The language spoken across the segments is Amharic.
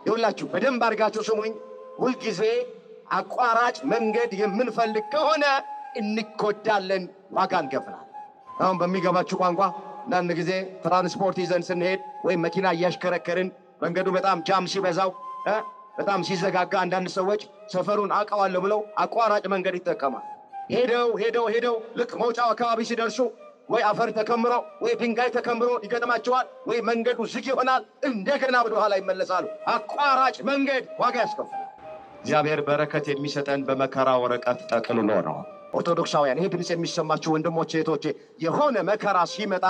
ይውላችሁ በደንብ አድርጋችሁ ስሙኝ። ሁልጊዜ አቋራጭ መንገድ የምንፈልግ ከሆነ እንጎዳለን፣ ዋጋ እንከፍላለን። አሁን በሚገባችሁ ቋንቋ አንዳንድ ጊዜ ትራንስፖርት ይዘን ስንሄድ ወይም መኪና እያሽከረከርን መንገዱ በጣም ጃም ሲበዛው በጣም ሲዘጋጋ አንዳንድ ሰዎች ሰፈሩን አውቀዋለሁ ብለው አቋራጭ መንገድ ይጠቀማል። ሄደው ልክ መውጫው አካባቢ ሲደርሱ ወይ አፈር ተከምሮ ወይ ድንጋይ ተከምሮ ይገጥማቸዋል፣ ወይ መንገዱ ዝግ ይሆናል። እንደገና ወደ ኋላ ይመለሳሉ። አቋራጭ መንገድ ዋጋ ያስከፍላል። እግዚአብሔር በረከት የሚሰጠን በመከራ ወረቀት ጠቅልሎ ነው። ኦርቶዶክሳውያን፣ ይሄ ድምፅ የሚሰማችሁ ወንድሞቼ እህቶቼ፣ የሆነ መከራ ሲመጣ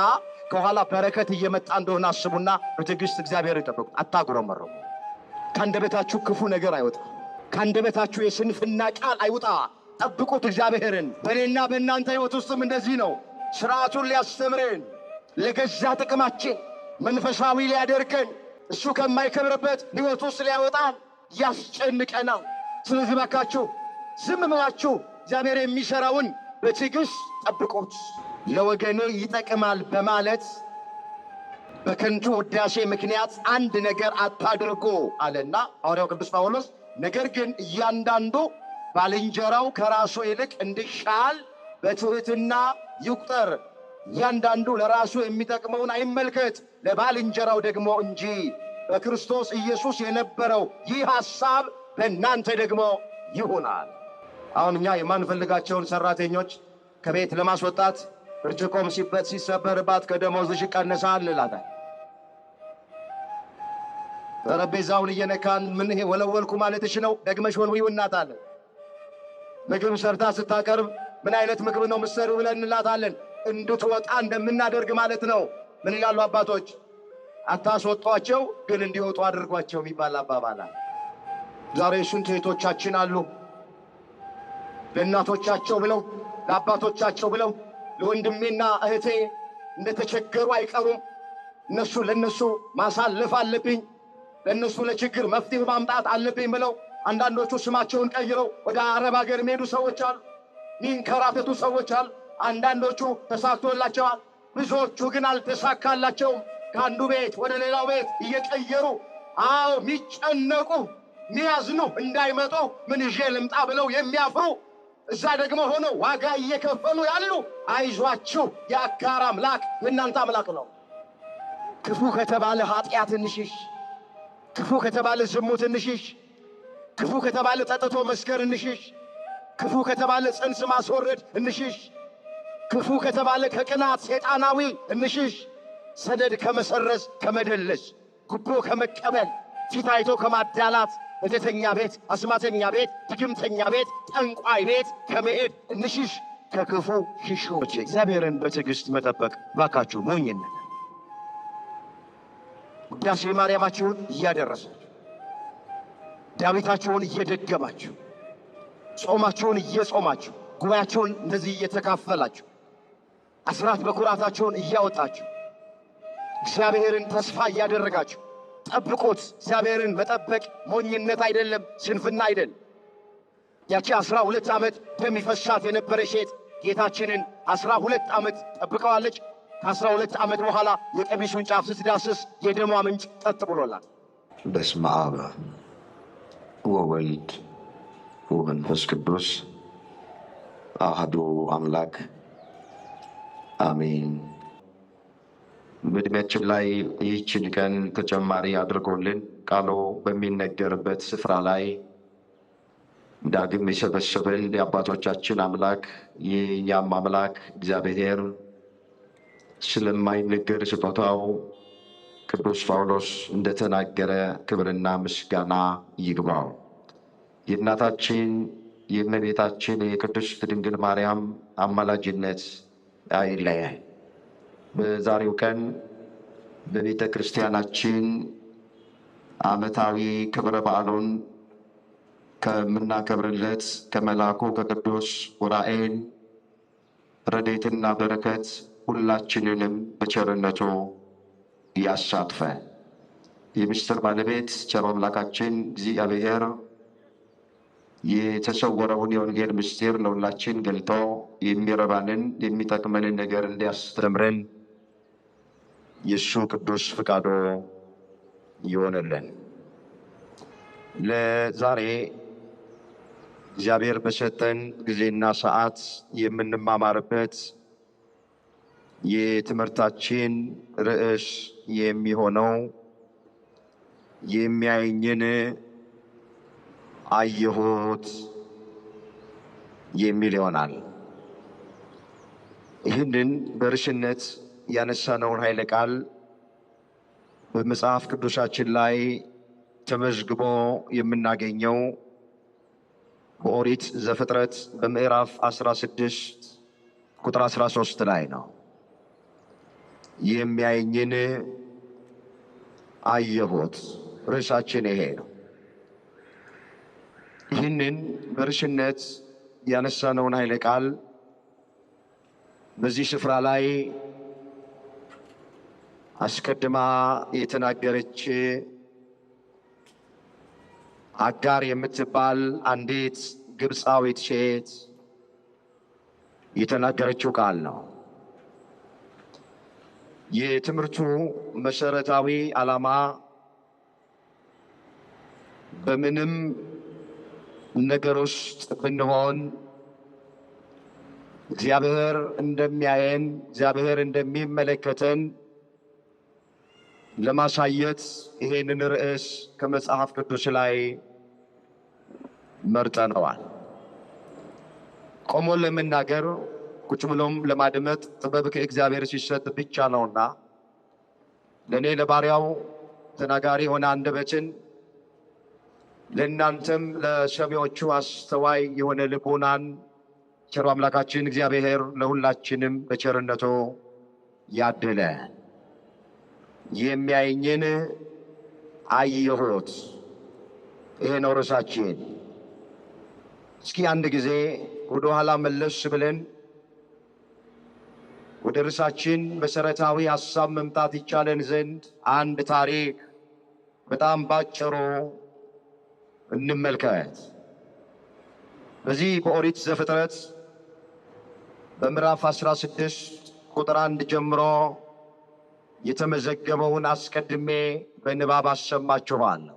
ከኋላ በረከት እየመጣ እንደሆነ አስቡና በትዕግስት እግዚአብሔር ይጠብቁ። አታጉረመረሙ። ከአንደበታችሁ ክፉ ነገር አይወጣ። ከአንደበታችሁ የስንፍና ቃል አይውጣ። ጠብቁት እግዚአብሔርን። በእኔና በእናንተ ሕይወት ውስጥም እንደዚህ ነው። ስርዓቱን ሊያስተምረን፣ ለገዛ ጥቅማችን መንፈሳዊ ሊያደርገን፣ እሱ ከማይከብርበት ሕይወት ውስጥ ሊያወጣን ያስጨንቀናል። ስለዚህ ባካችሁ ዝም ብላችሁ እግዚአብሔር የሚሠራውን በትዕግሥት ጠብቁት። ለወገኔ ይጠቅማል በማለት በከንቱ ውዳሴ ምክንያት አንድ ነገር አታድርጉ አለና ሐዋርያው ቅዱስ ጳውሎስ፣ ነገር ግን እያንዳንዱ ባልንጀራው ከራሱ ይልቅ እንዲሻል በትሕትና ይቁጠር። እያንዳንዱ ለራሱ የሚጠቅመውን አይመልከት፣ ለባልንጀራው ደግሞ እንጂ። በክርስቶስ ኢየሱስ የነበረው ይህ ሐሳብ በእናንተ ደግሞ ይሆናል። አሁን እኛ የማንፈልጋቸውን ሰራተኞች ከቤት ለማስወጣት ብርጭቆም ሲሰበርባት ከደሞዝሽ ይቀነሳል እንላለን። ጠረጴዛውን እየነካን ምን ይሄ ወለወልኩ ማለትሽ ነው? ደግመሽ ወልዊው እናታለን። ምግብ ሰርታ ስታቀርብ ምን አይነት ምግብ ነው ምሰሩ ብለን እንላታለን። እንድትወጣ እንደምናደርግ ማለት ነው። ምን ይላሉ አባቶች? አታስወጧቸው ግን እንዲወጡ አድርጓቸው የሚባል አባባል አለ። ዛሬ ስንት እህቶቻችን አሉ ለእናቶቻቸው ብለው ለአባቶቻቸው ብለው ለወንድሜና እህቴ እንደተቸገሩ አይቀሩም። እነሱ ለነሱ ማሳለፍ አለብኝ፣ ለነሱ ለችግር መፍትሄ ማምጣት አለብኝ ብለው አንዳንዶቹ ስማቸውን ቀይረው ወደ አረብ ሀገር የሚሄዱ ሰዎች አሉ። ሚንከራተቱ ሰዎች አሉ። አንዳንዶቹ ተሳክቶላቸዋል፣ ብዙዎቹ ግን አልተሳካላቸውም። ከአንዱ ቤት ወደ ሌላው ቤት እየቀየሩ ሚጨነቁ ሚያዝኑ እንዳይመጡ ምን ይዤ ልምጣ ብለው የሚያፍሩ እዛ ደግሞ ሆነው ዋጋ እየከፈሉ ያሉ አይዟችሁ፣ የአጋር አምላክ የእናንተ አምላክ ነው። ክፉ ከተባለ ኃጢአት እንሽሽ፣ ክፉ ከተባለ ዝሙት እንሽሽ፣ ክፉ ከተባለ ጠጥቶ መስከር እንሽሽ፣ ክፉ ከተባለ ጽንስ ማስወረድ እንሽሽ፣ ክፉ ከተባለ ከቅናት ሰይጣናዊ እንሽሽ፣ ሰደድ ከመሰረዝ ከመደለስ፣ ጉቦ ከመቀበል፣ ፊት አይቶ ከማዳላት፣ እተተኛ ቤት፣ አስማተኛ ቤት፣ ድግምተኛ ቤት፣ ጠንቋይ ቤት ከመሄድ እንሽሽ፣ ከክፉ ሽሹ። እግዚአብሔርን በትዕግሥት መጠበቅ ባካችሁ ሞኝነት። ውዳሴ ማርያማችሁን እያደረሳችሁ፣ ዳዊታችሁን እየደገማችሁ፣ ጾማችሁን እየጾማችሁ፣ ጉባኤያችሁን እንደዚህ እየተካፈላችሁ፣ አስራት በኩራታችሁን እያወጣችሁ፣ እግዚአብሔርን ተስፋ እያደረጋችሁ ጠብቁት። እግዚአብሔርን መጠበቅ ሞኝነት አይደለም፣ ስንፍና አይደለም። ያቺ 12 ዓመት በሚፈሳት የነበረ ሴት ጌታችንን 12 ዓመት ጠብቀዋለች። ከ12 ዓመት በኋላ የቀሚሱን ጫፍ ስትዳስስ የደሟ ምንጭ ጠጥ ብሎላት። በስመ አብ ወወልድ ወመንፈስ ቅዱስ አሐዱ አምላክ አሜን። በዕድሜያችን ላይ ይህችን ቀን ተጨማሪ አድርጎልን ቃሉ በሚነገርበት ስፍራ ላይ ዳግም የሰበሰበን የአባቶቻችን አምላክ የእኛም አምላክ እግዚአብሔር ስለማይነገር ስጦታው ቅዱስ ጳውሎስ እንደተናገረ ክብርና ምስጋና ይግባው። የእናታችን የእመቤታችን የቅድስት ድንግል ማርያም አማላጅነት አይለየን። በዛሬው ቀን በቤተ ክርስቲያናችን ዓመታዊ ክብረ በዓሉን ከምናከብርለት ከመልአኩ ከቅዱስ ዑራኤል ረድኤትና በረከት ሁላችንንም በቸርነቱ ያሳትፈን። የምስጢር ባለቤት ቸር አምላካችን እግዚአብሔር የተሰወረውን የወንጌል ምስጢር ለሁላችን ገልጦ የሚረባንን የሚጠቅመንን ነገር እንዲያስተምረን የእሱ ቅዱስ ፍቃዱ ይሆንልን። ለዛሬ እግዚአብሔር በሰጠን ጊዜና ሰዓት የምንማማርበት የትምህርታችን ርዕስ የሚሆነው የሚያየኝን አየሁት የሚል ይሆናል። ይህንን በርዕስነት ያነሳነውን ኃይለ ቃል በመጽሐፍ ቅዱሳችን ላይ ተመዝግቦ የምናገኘው በኦሪት ዘፍጥረት በምዕራፍ 16 ቁጥር 13 ላይ ነው። የሚያየኝን አየሁት። ርዕሳችን ይሄ ነው። ይህንን በርዕስነት ያነሳነውን ኃይለ ቃል በዚህ ስፍራ ላይ አስቀድማ የተናገረች አጋር የምትባል አንዲት ግብፃዊት ሴት የተናገረችው ቃል ነው። የትምህርቱ መሰረታዊ ዓላማ በምንም ነገር ውስጥ ብንሆን እግዚአብሔር እንደሚያየን፣ እግዚአብሔር እንደሚመለከተን ለማሳየት ይሄንን ርዕስ ከመጽሐፍ ቅዱስ ላይ መርጠነዋል። ቆሞ ለመናገር ቁጭ ብሎም ለማድመጥ ጥበብ ከእግዚአብሔር ሲሰጥ ብቻ ነውና ለእኔ ለባሪያው ተናጋሪ የሆነ አንደበትን ለእናንተም ለሰሚዎቹ አስተዋይ የሆነ ልቦናን ቸሩ አምላካችን እግዚአብሔር ለሁላችንም በቸርነቱ ያድለ። የሚያየኝን አየሁት። ይሄ ነው ርዕሳችን። እስኪ አንድ ጊዜ ወደ ኋላ መለስ ብለን ወደ ርዕሳችን መሰረታዊ ሐሳብ መምጣት ይቻለን ዘንድ አንድ ታሪክ በጣም ባጭሩ እንመልከት። በዚህ በኦሪት ዘፍጥረት በምዕራፍ 16 ቁጥር 1 ጀምሮ የተመዘገበውን አስቀድሜ በንባብ አሰማችኋለሁ።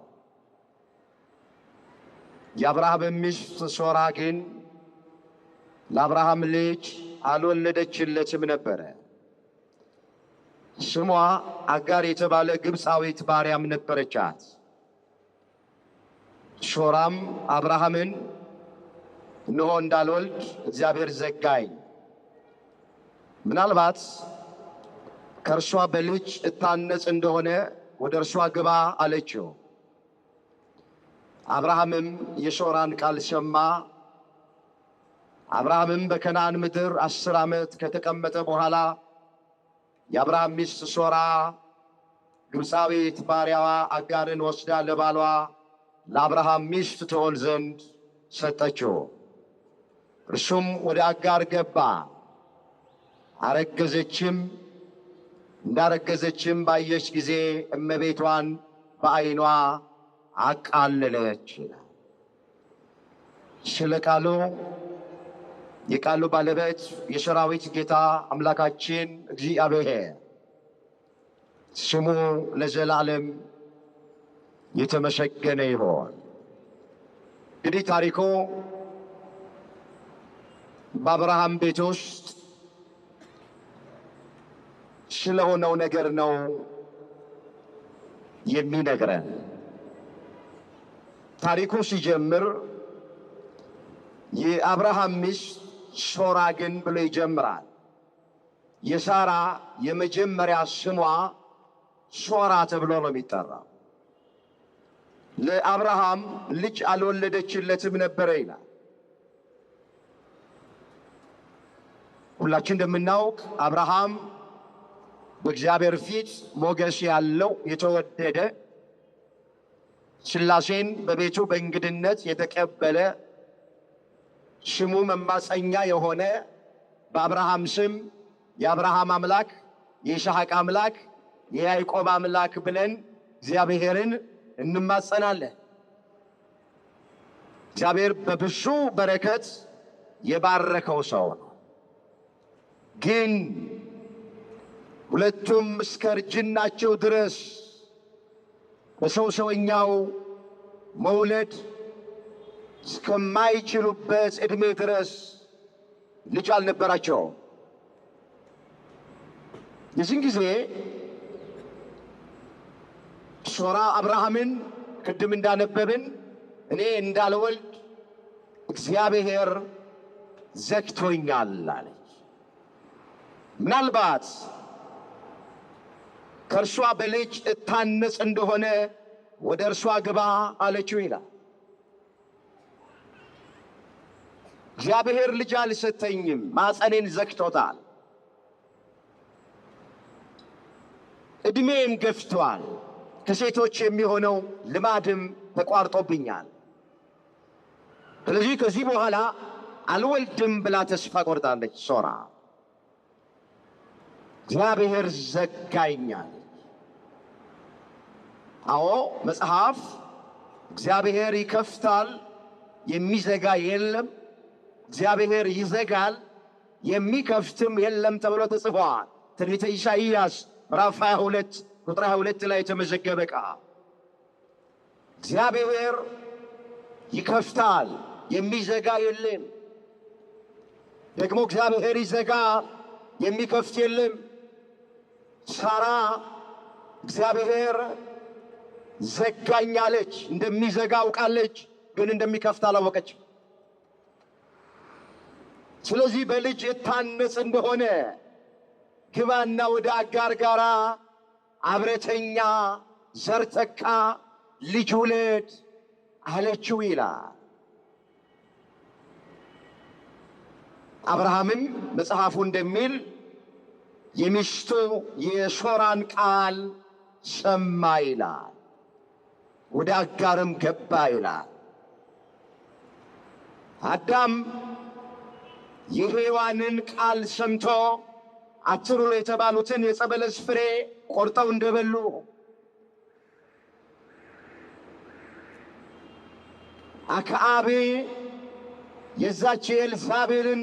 የአብርሃም ሚስት ሶራ ግን ለአብርሃም ልጅ አልወለደችለትም ነበረ። ስሟ አጋር የተባለ ግብፃዊት ባሪያም ነበረቻት። ሶራም አብርሃምን እነሆ እንዳልወልድ እግዚአብሔር ዘጋኝ፣ ምናልባት ከእርሷ በልጅ እታነጽ እንደሆነ ወደ እርሷ ግባ አለችው። አብርሃምም የሶራን ቃል ሰማ። አብርሃምም በከነዓን ምድር 10 ዓመት ከተቀመጠ በኋላ የአብርሃም ሚስት ሶራ ግብፃዊት ባሪያዋ አጋርን ወስዳ ለባሏ ለአብርሃም ሚስት ትሆን ዘንድ ሰጠችው። እርሱም ወደ አጋር ገባ፣ አረገዘችም። እንዳረገዘችም ባየች ጊዜ እመቤቷን በዓይኗ አቃለለች። ስለ ቃሉ የቃሉ ባለቤት የሰራዊት ጌታ አምላካችን እግዚአብሔር ስሙ ለዘላለም የተመሰገነ ይሆን። እንግዲህ ታሪኩ በአብርሃም ቤት ውስጥ ስለሆነው ነገር ነው የሚነግረን። ታሪኩ ሲጀምር የአብርሃም ሚስት ሶራ ግን ብሎ ይጀምራል። የሳራ የመጀመሪያ ስሟ ሶራ ተብሎ ነው የሚጠራው። ለአብርሃም ልጅ አልወለደችለትም ነበረ ይላል። ሁላችን እንደምናውቅ አብርሃም በእግዚአብሔር ፊት ሞገስ ያለው የተወደደ፣ ሥላሴን በቤቱ በእንግድነት የተቀበለ፣ ስሙ መማፀኛ የሆነ፣ በአብርሃም ስም የአብርሃም አምላክ፣ የይስሐቅ አምላክ፣ የያዕቆብ አምላክ ብለን እግዚአብሔርን እንማጸናለን። እግዚአብሔር በብዙ በረከት የባረከው ሰው ነው። ግን ሁለቱም እስከ እርጅናቸው ድረስ በሰውኛው መውለድ እስከማይችሉበት ዕድሜ ድረስ ልጅ አልነበራቸውም። የዚህን ጊዜ ሶራ አብርሃምን ቅድም እንዳነበብን እኔ እንዳልወልድ እግዚአብሔር ዘግቶኛል አለች። ምናልባት ከእርሷ በልጅ እታነጽ እንደሆነ ወደ እርሷ ግባ አለችው ይላል። እግዚአብሔር ልጅ አልሰጠኝም፣ ማፀኔን ዘግቶታል፣ ዕድሜም ገፍቷል፣ ከሴቶች የሚሆነው ልማድም ተቋርጦብኛል። ስለዚህ ከዚህ በኋላ አልወልድም ብላ ተስፋ ቆርጣለች ሶራ። እግዚአብሔር ዘጋኛል። አዎ መጽሐፍ እግዚአብሔር ይከፍታል የሚዘጋ የለም፣ እግዚአብሔር ይዘጋል የሚከፍትም የለም ተብሎ ተጽፏል። ትንቢተ ኢሳይያስ ምዕራፍ 22 ቁጥር 22 ላይ የተመዘገበ ቃል። እግዚአብሔር ይከፍታል የሚዘጋ የለም፣ ደግሞ እግዚአብሔር ይዘጋል የሚከፍት የለም። ሳራ እግዚአብሔር ዘጋኛለች፣ እንደሚዘጋ አውቃለች፣ ግን እንደሚከፍት አላወቀች። ስለዚህ በልጅ እታነጽ እንደሆነ ግባና ወደ አጋር ጋራ አብረተኛ፣ ዘር ተካ፣ ልጅ ውለድ አለችው ይላል። አብርሃምም መጽሐፉ እንደሚል የሚስቱ የሶራን ቃል ሰማ ይላል። ወደ አጋርም ገባ ይላል። አዳም የሔዋንን ቃል ሰምቶ አትብሉ የተባሉትን የዕፀ በለስ ፍሬ ቆርጠው እንደበሉ አክዓብ የዛች የኤልዛቤልን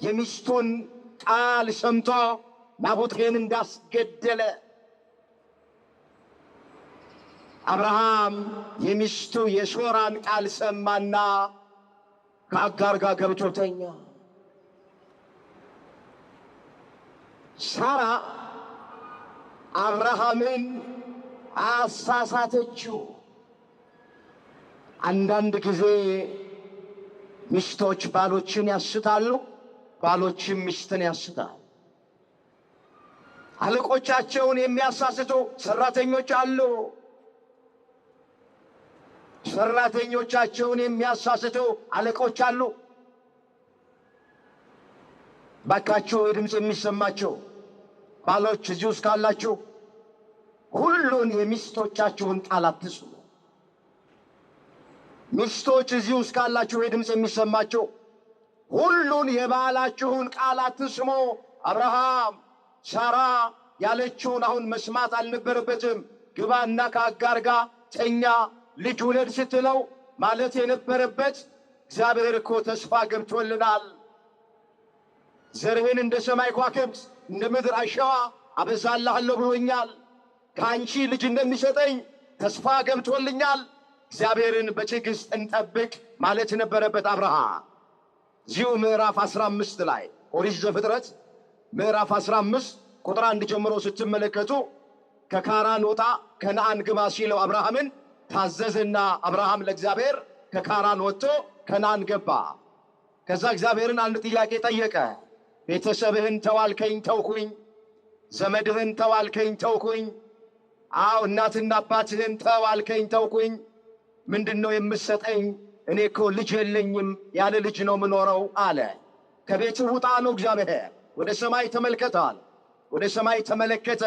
የሚስቱን ቃል ሰምቶ ናቡቴን እንዳስገደለ አብርሃም የሚስቱ የሶራን ቃል ሰማና ከአጋር ጋር ገብቶ ተኛ። ሳራ አብርሃምን አሳሳተችው። አንዳንድ ጊዜ ሚስቶች ባሎችን ያስታሉ፣ ባሎችም ሚስትን ያስታሉ። አለቆቻቸውን የሚያሳስቱ ሰራተኞች አሉ። ሰራተኞቻቸውን የሚያሳስቱ አለቆች አሉ። ባካችሁ ድምፅ የሚሰማቸው ባሎች እዚህ ውስጥ ካላችሁ ሁሉን የሚስቶቻችሁን ቃል አትስሙ። ሚስቶች እዚህ ውስጥ ካላችሁ ድምፅ የሚሰማቸው ሁሉን የባላችሁን ቃል አትስሙ። አብርሃም ሳራ ያለችውን አሁን መስማት አልነበረበትም። ግባና ከአጋር ጋር ተኛ፣ ልጅ ውለድ ስትለው ማለት የነበረበት እግዚአብሔር እኮ ተስፋ ገብቶልናል፣ ዘርህን እንደ ሰማይ ከዋክብት እንደ ምድር አሸዋ አበዛልሃለሁ ብሎኛል፣ ከአንቺ ልጅ እንደሚሰጠኝ ተስፋ ገብቶልኛል፣ እግዚአብሔርን በትዕግሥት እንጠብቅ ማለት ነበረበት አብርሃም። እዚሁ ምዕራፍ 15 ላይ ኦሪት ዘፍጥረት ምዕራፍ 15 ቁጥር 1 ጀምሮ ስትመለከቱ ከካራን ወጣ ከነዓን ግባ ሲለው አብርሃምን ታዘዘና አብርሃም ለእግዚአብሔር ከካራን ወጥቶ ከነዓን ገባ። ከዛ እግዚአብሔርን አንድ ጥያቄ ጠየቀ። ቤተሰብህን ተዋልከኝ ተውኩኝ፣ ዘመድህን ተዋልከኝ ተውኩኝ፣ አዎ እናትና አባትህን ተዋልከኝ ተውኩኝ፣ ምንድነው የምትሰጠኝ? እኔ እኮ ልጅ የለኝም፣ ያለ ልጅ ነው ምኖረው አለ። ከቤትህ ውጣ ነው እግዚአብሔር። ወደ ሰማይ ተመልከታል። ወደ ሰማይ ተመለከተ።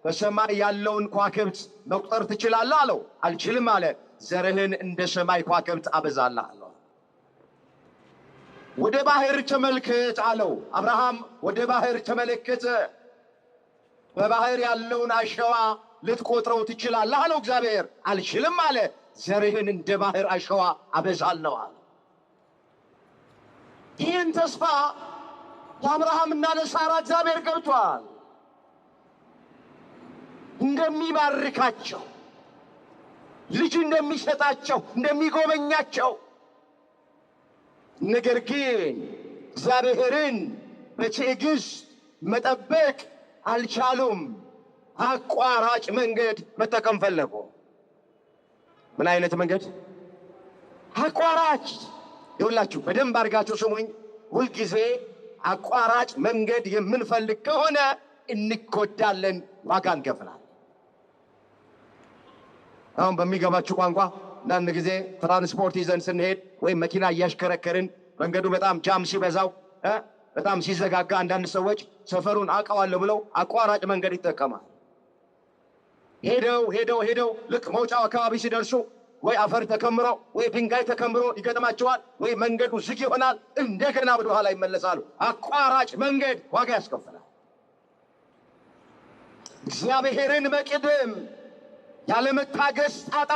በሰማይ ያለውን ከዋክብት መቁጠር ትችላለህ አለው። አልችልም አለ። ዘርህን እንደ ሰማይ ከዋክብት አበዛልሃለሁ። ወደ ባህር ተመልከት አለው። አብርሃም ወደ ባህር ተመለከተ። በባህር ያለውን አሸዋ ልትቆጥረው ትችላለህ አለው እግዚአብሔር። አልችልም አለ። ዘርህን እንደ ባህር አሸዋ አበዛለሁ አለ። ይህን ተስፋ ለአብርሃምና ለሳራ እግዚአብሔር ገብቷል፣ እንደሚባርካቸው ልጅ እንደሚሰጣቸው እንደሚጎበኛቸው። ነገር ግን እግዚአብሔርን በትዕግስት መጠበቅ አልቻሉም። አቋራጭ መንገድ መጠቀም ፈለጉ። ምን አይነት መንገድ? አቋራጭ። ይኸውላችሁ በደንብ አድርጋችሁ ስሙኝ። ሁልጊዜ አቋራጭ መንገድ የምንፈልግ ከሆነ እንጎዳለን፣ ዋጋ እንከፍላለን። አሁን በሚገባችሁ ቋንቋ አንዳንድ ጊዜ ትራንስፖርት ይዘን ስንሄድ ወይም መኪና እያሽከረከርን መንገዱ በጣም ጃም ሲበዛው በጣም ሲዘጋጋ አንዳንድ ሰዎች ሰፈሩን አውቀዋለሁ ብለው አቋራጭ መንገድ ይጠቀማል። ሄደው ልክ መውጫው አካባቢ ሲደርሱ ወይ አፈር ተከምሮ ወይ ድንጋይ ተከምሮ ይገጥማቸዋል፣ ወይ መንገዱ ዝግ ይሆናል። እንደገና ወደ ኋላ ይመለሳሉ። አቋራጭ መንገድ ዋጋ ያስከፍላል። እግዚአብሔርን መቅደም ያለመታገስ ጣጣ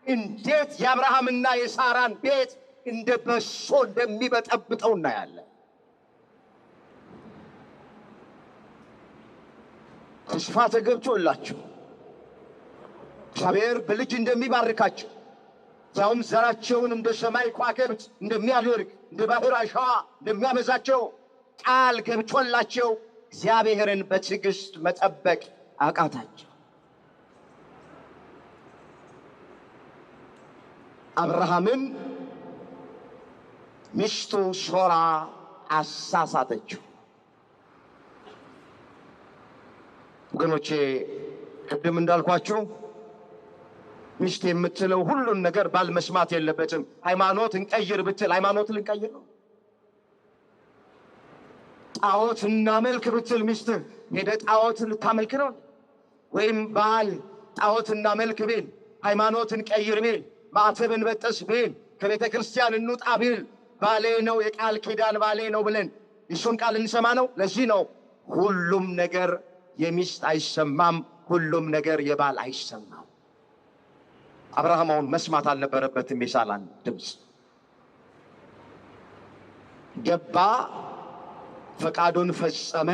እንዴት የአብርሃምና የሳራን ቤት እንደ በሶ እንደሚበጠብጠው እናያለን። ተስፋ ተገብቶላቸው እግዚአብሔር በልጅ እንደሚባርካቸው ያውም ዘራቸውን እንደ ሰማይ ከዋክብት እንደሚያደርግ እንደ ባህር አሸዋ እንደሚያበዛቸው ቃል ገብቶላቸው እግዚአብሔርን በትዕግስት መጠበቅ አቃታቸው። አብርሃምን ሚስቱ ሶራ አሳሳተችው። ወገኖቼ ቅድም እንዳልኳችሁ ሚስት የምትለው ሁሉን ነገር ባል መስማት የለበትም። ሃይማኖት እንቀይር ብትል ሃይማኖት ልንቀይር ነው። ጣዖት እናመልክ ብትል ሚስት ሄደ ጣዖት ልታመልክ ነው። ወይም ባል ጣዖት እናመልክ ቢል ሃይማኖትን ቀይር ቢል ማዕተብን በጥስ ቢል ከቤተ ክርስቲያን እንውጣ ቢል ባሌ ነው የቃል ኪዳን ባሌ ነው ብለን እሱን ቃል እንሰማ ነው። ለዚህ ነው ሁሉም ነገር የሚስት አይሰማም፣ ሁሉም ነገር የባል አይሰማም። አብርሃም አሁን መስማት አልነበረበትም የሳራን ድምፅ። ገባ፣ ፈቃዱን ፈጸመ።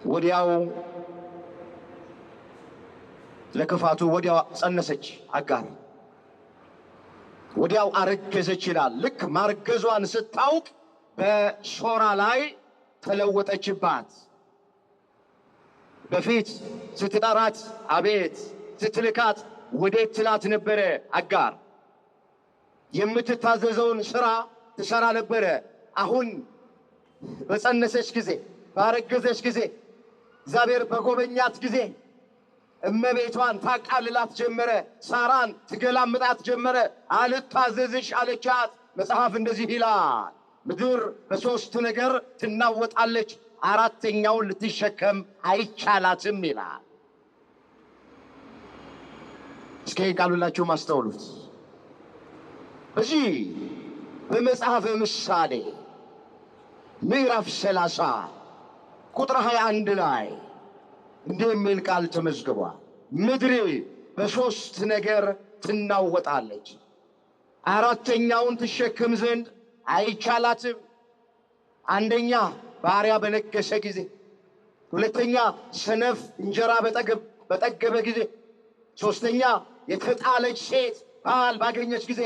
ወዲያው ለክፋቱ ወዲያው ጸነሰች አጋር፣ ወዲያው አረገዘች ይላል። ልክ ማርገዟን ስታውቅ በሶራ ላይ ተለወጠችባት። በፊት ስትጠራት አቤት፣ ስትልካት ወዴት ትላት ነበረ። አጋር የምትታዘዘውን ስራ ትሰራ ነበረ። አሁን በጸነሰች ጊዜ፣ ባረገዘች ጊዜ፣ እግዚአብሔር በጎበኛት ጊዜ እመቤቷን ታቃልላት ጀመረ። ሳራን ትገላምጣት ጀመረ። አልታዘዝሽ አለቻት። መጽሐፍ እንደዚህ ይላል፣ ምድር በሶስት ነገር ትናወጣለች፣ አራተኛውን ልትሸከም አይቻላትም ይላል። እስኪ ቃሉላችሁ ማስተውሉት። በዚህ በመጽሐፈ ምሳሌ ምዕራፍ 30 ቁጥር 21 ላይ እንዲህ የሚል ቃል ተመዝግቧል። ምድር በሶስት ነገር ትናወጣለች፣ አራተኛውን ትሸከም ዘንድ አይቻላትም። አንደኛ ባሪያ በነገሰ ጊዜ፣ ሁለተኛ ሰነፍ እንጀራ በጠገበ ጊዜ፣ ሶስተኛ የተጣለች ሴት ባል ባገኘች ጊዜ፣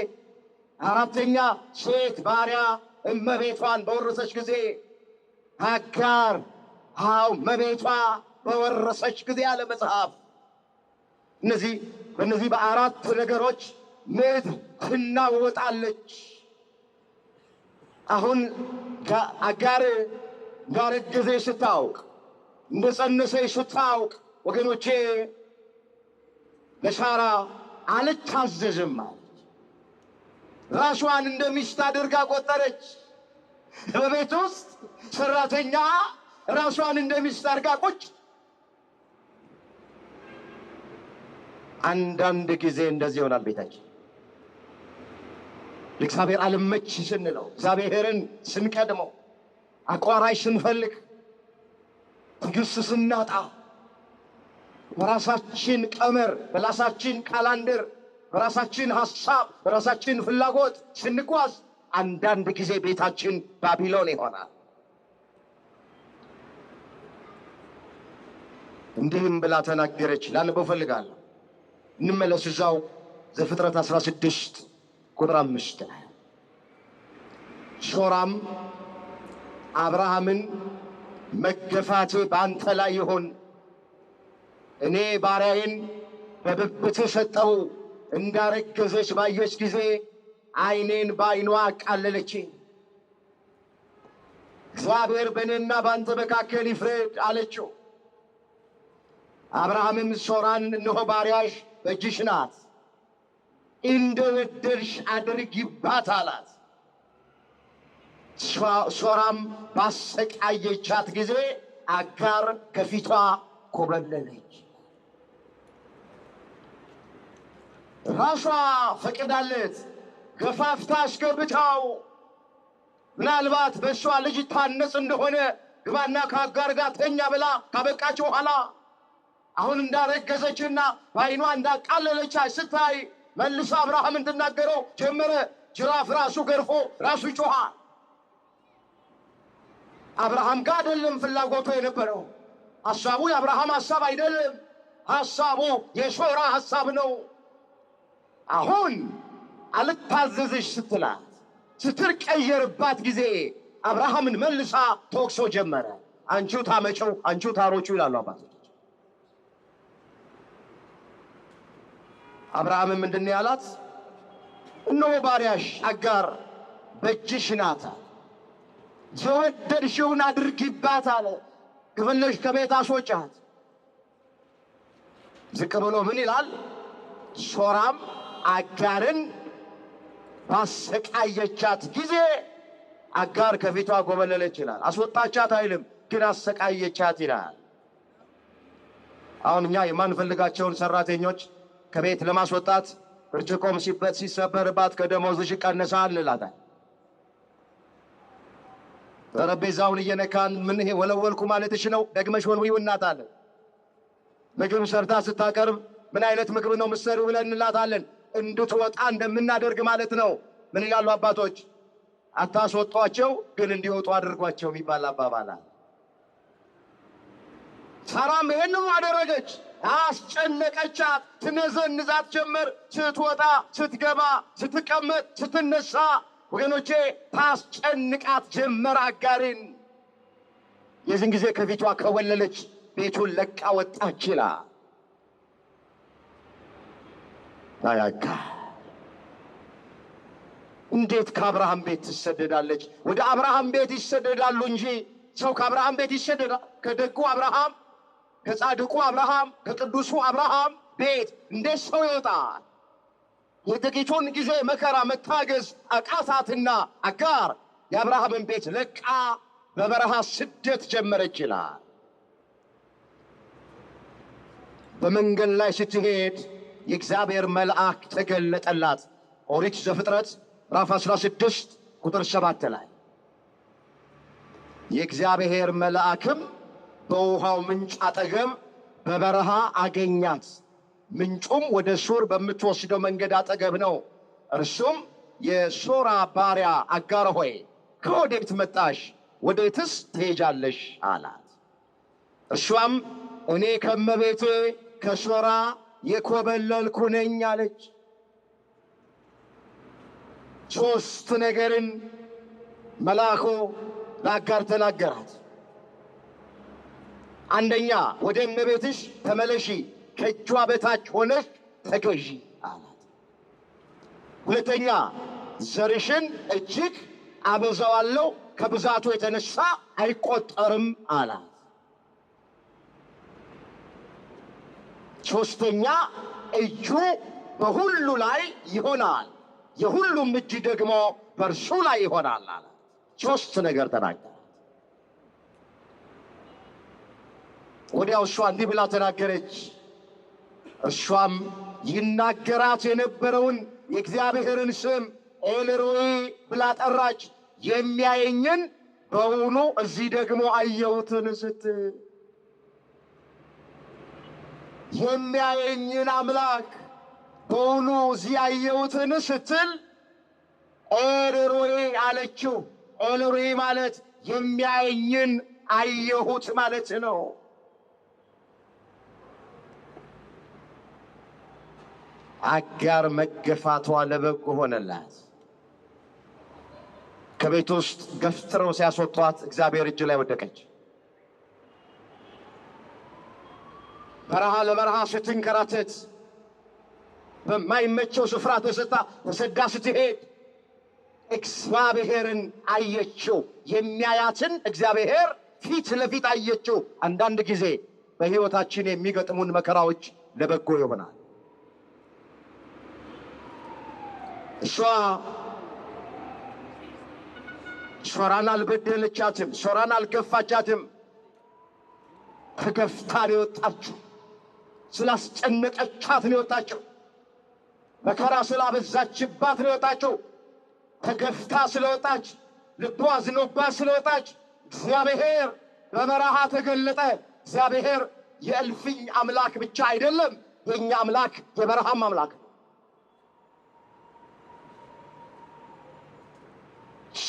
አራተኛ ሴት ባሪያ እመቤቷን በወረሰች ጊዜ። አጋር እመቤቷ በወረሰች ጊዜ ያለ መጽሐፍ። በእነዚህ በአራት ነገሮች ምድር ትናወጣለች። አሁን አጋር እንዳረገዘች ስታውቅ፣ እንደጸነሰች ስታውቅ ወገኖቼ ለሳራ አልታዘዝም አለች። ራሷን እንደ ሚስት አድርጋ ቆጠረች። በቤት ውስጥ ሰራተኛ ራሷን እንደ ሚስት አድርጋ ቁጭ። አንዳንድ ጊዜ እንደዚህ ይሆናል ቤታችን። ለእግዚአብሔር አልመች ስንለው፣ እግዚአብሔርን ስንቀድመው፣ አቋራጭ ስንፈልግ፣ ትዕግስት ስናጣ፣ በራሳችን ቀመር፣ በራሳችን ካላንደር፣ በራሳችን ሐሳብ፣ በራሳችን ፍላጎት ስንጓዝ አንዳንድ ጊዜ ቤታችን ባቢሎን ይሆናል። እንዲህም ብላ ተናገረች። ላነበው ፈልጋለሁ። እንመለስ እዛው ዘፍጥረት 16 ቁጥር 5 ላይ ሶራም አብርሃምን መገፋት በአንተ ላይ ይሁን፣ እኔ ባሪያዬን በብብትህ ሰጠው፣ እንዳረገዘች ባየች ጊዜ ዓይኔን በዓይኗ አቃለለች። እግዚአብሔር በእኔና በአንተ መካከል ይፍረድ አለችው። አብርሃምም ሶራን እነሆ ባሪያሽ በእጅሽ ናት፣ እንደ ወደድሽ አድርጊባት አላት። ሶራም ባሰቃየቻት ጊዜ አጋር ከፊቷ ኮበለለች። ራሷ ፈቅዳለት ገፋፍታ አስገብታው ምናልባት በእሷ ልጅ ታነጽ እንደሆነ ግባና ከአጋር ጋር ተኛ ብላ ካበቃች በኋላ አሁን እንዳረገዘችና በዓይኗ እንዳቃለለች ስታይ መልሳ አብርሃምን ትናገረው ጀመረ። ጅራፍ ራሱ ገርፎ ራሱ ይጮኻል። አብርሃም ጋር አይደለም ፍላጎቱ የነበረው። ሐሳቡ የአብርሃም ሐሳብ አይደለም፣ ሐሳቡ የሶራ ሐሳብ ነው። አሁን አልታዘዝሽ ስትላት ስትቀየርባት ጊዜ አብርሃምን መልሳ ተወቅሶ ጀመረ። አንቺው ታመጨው፣ አንቺው ታሮቹ ይላሉ አባቶች። አብርሃምን ምንድን ያላት? እነሆ ባሪያሽ አጋር በእጅሽ ናት፣ የወደድሽውን አድርጊባት አለ። ከፈለግሽ ከቤት አስወጫት። ዝቅ ብሎ ምን ይላል? ሶራም አጋርን ባሰቃየቻት ጊዜ አጋር ከፊቷ ጎበለለች ይላል። አስወጣቻት አይልም፣ ግን አሰቃየቻት ይላል። አሁን እኛ የማንፈልጋቸውን ሰራተኞች ከቤት ለማስወጣት ብርጭቆም ሲሰበርባት ከደሞዝሽ ይቀነሳል እንላታለን። ጠረጴዛውን እየነካን ምን ይሄ ወለወልኩ ማለትሽ ነው? ደግመሽ ወልዊው እናታለን። ምግብ ሰርታ ስታቀርብ ምን አይነት ምግብ ነው ምሰሪው ብለን እንላታለን። እንድትወጣ እንደምናደርግ ማለት ነው። ምን ይላሉ አባቶች? አታስወጧቸው ግን እንዲወጡ አድርጓቸው የሚባል አባባል አለ። ሳራም ይሄንን አደረገች። አስጨነቀቻት፣ ትነዘንዛት ጀመር። ስትወጣ፣ ስትገባ፣ ስትቀመጥ፣ ስትነሳ ወገኖቼ ታስጨንቃት ጀመር አጋርን። የዚህን ጊዜ ከፊቷ ከወለለች ቤቱን ለቃ ወጣች ይላል። አያጋ እንዴት ከአብርሃም ቤት ትሰደዳለች? ወደ አብርሃም ቤት ይሰደዳሉ እንጂ ሰው ከአብርሃም ቤት ይሰደዳል? ከደጉ አብርሃም፣ ከጻድቁ አብርሃም፣ ከቅዱሱ አብርሃም ቤት እንዴት ሰው ይወጣል? የጥቂቱን ጊዜ መከራ መታገዝ አቃታትና አጋር የአብርሃምን ቤት ለቃ በበረሃ ስደት ጀመረች ይላል። በመንገድ ላይ ስትሄድ የእግዚአብሔር መልአክ ተገለጠላት። ኦሪት ዘፍጥረት ምዕራፍ 16 ቁጥር 7 ላይ የእግዚአብሔር መልአክም በውሃው ምንጭ አጠገብ በበረሃ አገኛት። ምንጩም ወደ ሱር በምትወስደው መንገድ አጠገብ ነው። እርሱም የሶራ ባሪያ አጋር ሆይ ከወዴት መጣሽ? ወዴትስ ትሄጃለሽ? አላት። እርሷም እኔ ከመቤቴ ከሶራ የኮበለልኩ ነኝ አለች። ሦስት ነገርን መልአኩ ለአጋር ተናገራት። አንደኛ ወደ እመቤትሽ ተመለሺ፣ ከእጇ በታች ሆነሽ ተገዢ አላት። ሁለተኛ ዘርሽን እጅግ አበዛዋለሁ፣ ከብዛቱ የተነሳ አይቆጠርም አላት። ሦስተኛ እጁ በሁሉ ላይ ይሆናል፣ የሁሉም እጅ ደግሞ በእርሱ ላይ ይሆናል አላት። ሦስት ነገር ተናገራት። ወዲያው እሷ እንዲህ ብላ ተናገረች። እሷም ይናገራት የነበረውን የእግዚአብሔርን ስም ኤልሮኢ ብላ ጠራች። የሚያየኝን በውኑ እዚህ ደግሞ አየሁትን ስትል የሚያየኝን አምላክ በውኑ እዚህ አየሁትን ስትል ኤልሮኢ አለችው። ኤልሮኢ ማለት የሚያየኝን አየሁት ማለት ነው። አጋር መገፋቷ ለበጎ ሆነላት። ከቤት ውስጥ ገፍትረው ሲያስወጧት እግዚአብሔር እጅ ላይ ወደቀች። በረሃ ለበረሃ ስትንከራተት በማይመቸው ስፍራ ተሰዳ ስትሄድ እግዚአብሔርን አየችው። የሚያያትን እግዚአብሔር ፊት ለፊት አየችው። አንዳንድ ጊዜ በሕይወታችን የሚገጥሙን መከራዎች ለበጎ ይሆናል። እሷ ሶራን አልበደለቻትም፣ ሶራን አልገፋቻትም። ተገፍታ ነው የወጣችው። ስላስጨነቀቻት ነው የወጣችው። መከራ ስላበዛችባት ነው የወጣችው። ተገፍታ ስለወጣች፣ ልቧ አዝኖባት ስለወጣች እግዚአብሔር በበረሃ ተገለጠ። እግዚአብሔር የእልፍኝ አምላክ ብቻ አይደለም፣ የእኛ አምላክ የበረሃም አምላክ ነው።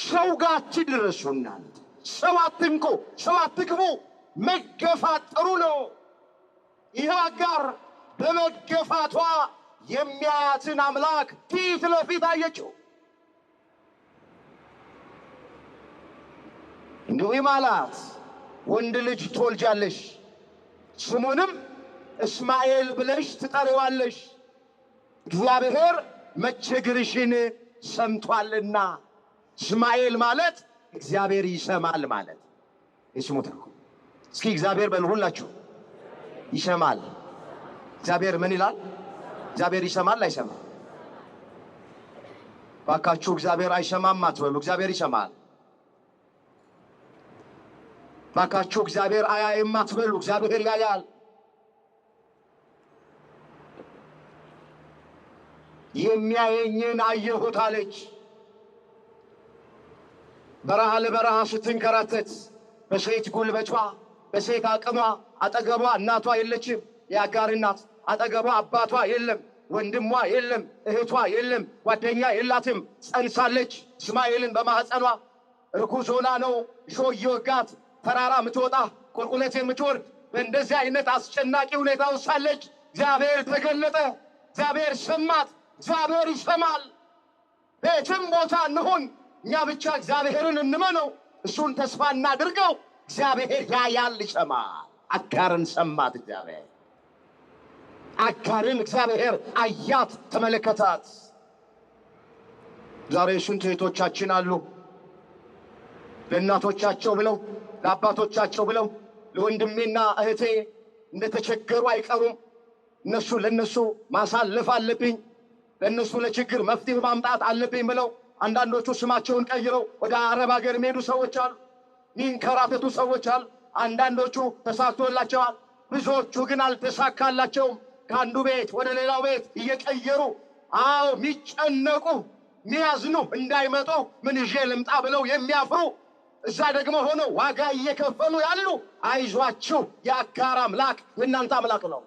ሰው ጋር አትድረሱ እናንተ። ሰው አትንኩ፣ ሰው አትግቡ። መገፋት ጥሩ ነው። ይህ አጋር በመገፋቷ የሚያያትን አምላክ ፊት ለፊት አየችው። እንዲሁም አላት፣ ወንድ ልጅ ትወልጃለሽ፣ ስሙንም እስማኤል ብለሽ ትጠሪዋለሽ፣ እግዚአብሔር መቸግርሽን ሰምቷልና። እስማኤል ማለት እግዚአብሔር ይሰማል ማለት ይስሙት። እስኪ እግዚአብሔር በሉ ሁላችሁ። ይሰማል። እግዚአብሔር ምን ይላል? እግዚአብሔር ይሰማል አይሰማም? ባካችሁ እግዚአብሔር አይሰማም አትበሉ። እግዚአብሔር ይሰማል። ባካችሁ እግዚአብሔር አያይም አትበሉ። እግዚአብሔር ያያል። የሚያየኝን አየሁት አለች። በረሃ ለበረሃ ስትንከራተት በሴት ጉልበቷ በሴት አቅሟ አጠገቧ እናቷ የለችም። የአጋር እናት አጠገቧ አባቷ የለም፣ ወንድሟ የለም፣ እህቷ የለም፣ ጓደኛ የላትም። ጸንሳለች። እስማኤልን በማህፀኗ ርኩስ ሆና ነው እሾህ እየወጋት ተራራ የምትወጣ ቁልቁለት የምትወርድ። በእንደዚህ አይነት አስጨናቂ ሁኔታ ውስጥ ሳለች እግዚአብሔር ተገለጠ። እግዚአብሔር ሰማት። እግዚአብሔር ይሰማል። ቤትም ቦታ እንሁን፣ እኛ ብቻ እግዚአብሔርን እንመነው፣ እሱን ተስፋ እናድርገው። እግዚአብሔር ያያል፣ ይሰማል። አጋርን ሰማት እግዚአብሔር። አጋርን እግዚአብሔር አያት፣ ተመለከታት። ዛሬ ስንት እህቶቻችን አሉ ለእናቶቻቸው ብለው ለአባቶቻቸው ብለው ለወንድሜና እህቴ እንደተቸገሩ አይቀሩም። እነሱ ለነሱ ማሳለፍ አለብኝ፣ ለነሱ ለችግር መፍትሄ ማምጣት አለብኝ ብለው አንዳንዶቹ ስማቸውን ቀይረው ወደ አረብ ሀገር የሚሄዱ ሰዎች አሉ። ሚንከራተቱ ሰዎች አሉ። አንዳንዶቹ ተሳክቶላቸዋል፣ ብዙዎቹ ግን አልተሳካላቸውም። ከአንዱ ቤት ወደ ሌላው ቤት እየቀየሩ የሚጨነቁ ሚያዝኑ እንዳይመጡ ምን ይዤ ልምጣ ብለው የሚያፍሩ እዛ ደግሞ ሆነው ዋጋ እየከፈሉ ያሉ፣ አይዟችሁ የአጋር አምላክ የእናንተ አምላክ ነው።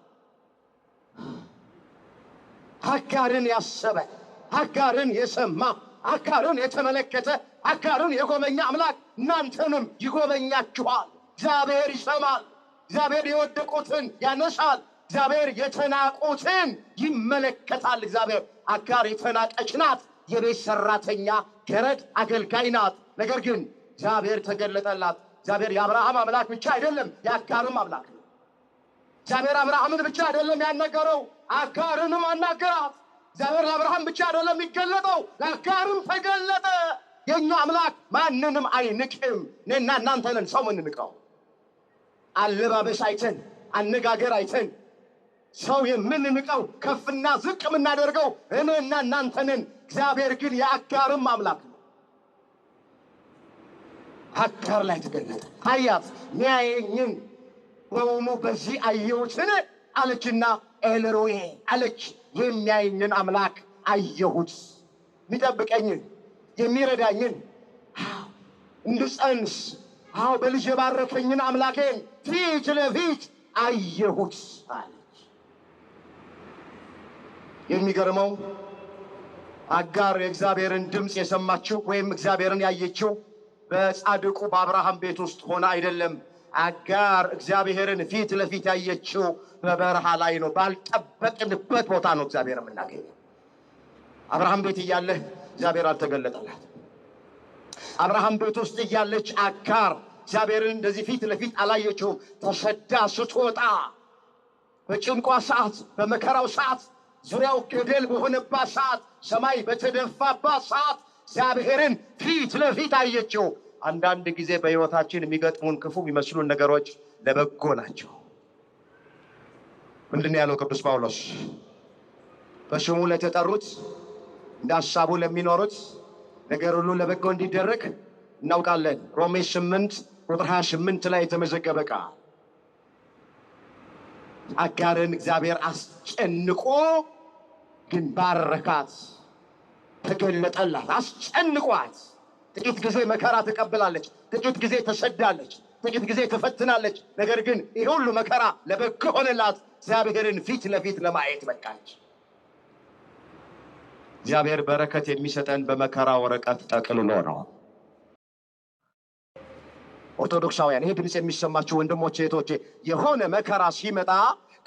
አጋርን ያሰበ፣ አጋርን የሰማ፣ አጋርን የተመለከተ፣ አጋርን የጎበኛ አምላክ እናንተንም ይጎበኛችኋል። እግዚአብሔር ይሰማል። እግዚአብሔር የወደቁትን ያነሳል። እግዚአብሔር የተናቁትን ይመለከታል። እግዚአብሔር አጋር የተናቀች ናት፣ የቤት ሰራተኛ ገረድ አገልጋይ ናት። ነገር ግን እግዚአብሔር ተገለጠላት። እግዚአብሔር የአብርሃም አምላክ ብቻ አይደለም፣ የአጋርም አምላክ ነው። እግዚአብሔር አብርሃምን ብቻ አይደለም ያናገረው፣ አጋርንም አናገራት። እግዚአብሔር ለአብርሃም ብቻ አይደለም የሚገለጠው፣ ለአጋርም ተገለጠ። የኛ አምላክ ማንንም አይንቅም። እኔና እናንተ ነን ሰው የምንንቀው። አለባበስ አይተን፣ አነጋገር አይተን ሰው የምንንቀው፣ ከፍና ዝቅ የምናደርገው እኔና እናንተ ነን። እግዚአብሔር ግን የአጋርም አምላክ ነው። አጋር ላይ ተገለጠ። አያት። ሚያየኝን በውኑ በዚህ አየሁትን አለችና ኤልሮዬ አለች። የሚያየኝን አምላክ አየሁት። የሚጠብቀኝን፣ የሚረዳኝን፣ እንድጸንስ በልጅ የባረከኝን አምላኬን ፊት ለፊት አየሁት አለች። የሚገርመው አጋር የእግዚአብሔርን ድምፅ የሰማችው ወይም እግዚአብሔርን ያየችው በጻድቁ በአብርሃም ቤት ውስጥ ሆነ አይደለም። አጋር እግዚአብሔርን ፊት ለፊት ያየችው በበረሃ ላይ ነው። ባልጠበቅንበት ቦታ ነው እግዚአብሔር የምናገኘው። አብርሃም ቤት እያለ እግዚአብሔር አልተገለጠላት። አብርሃም ቤት ውስጥ እያለች አጋር እግዚአብሔርን እንደዚህ ፊት ለፊት አላየችውም። ተሰዳ ስትወጣ በጭንቋ ሰዓት፣ በመከራው ሰዓት፣ ዙሪያው ገደል በሆነባት ሰዓት፣ ሰማይ በተደፋባት ሰዓት እግዚአብሔርን ፊት ለፊት አየችው። አንዳንድ ጊዜ በሕይወታችን የሚገጥሙን ክፉ የሚመስሉን ነገሮች ለበጎ ናቸው። ምንድን ነው ያለው ቅዱስ ጳውሎስ? በስሙ ለተጠሩት እንደ ሐሳቡ ለሚኖሩት ነገር ሁሉ ለበጎ እንዲደረግ እናውቃለን። ሮሜ 8 ቁጥር 28 ላይ የተመዘገበ ቃል። አጋርን እግዚአብሔር አስጨንቆ ግን ባረካት፣ ተገለጠላት። አስጨንቋት ጥቂት ጊዜ መከራ ተቀብላለች፣ ጥቂት ጊዜ ተሰዳለች፣ ጥቂት ጊዜ ተፈትናለች። ነገር ግን ይህ ሁሉ መከራ ለበጎ ሆነላት። እግዚአብሔርን ፊት ለፊት ለማየት በቃች። እግዚአብሔር በረከት የሚሰጠን በመከራ ወረቀት ጠቅልሎ ነው። ኦርቶዶክሳውያን፣ ይሄ ድምፅ የሚሰማችሁ ወንድሞቼ እህቶቼ፣ የሆነ መከራ ሲመጣ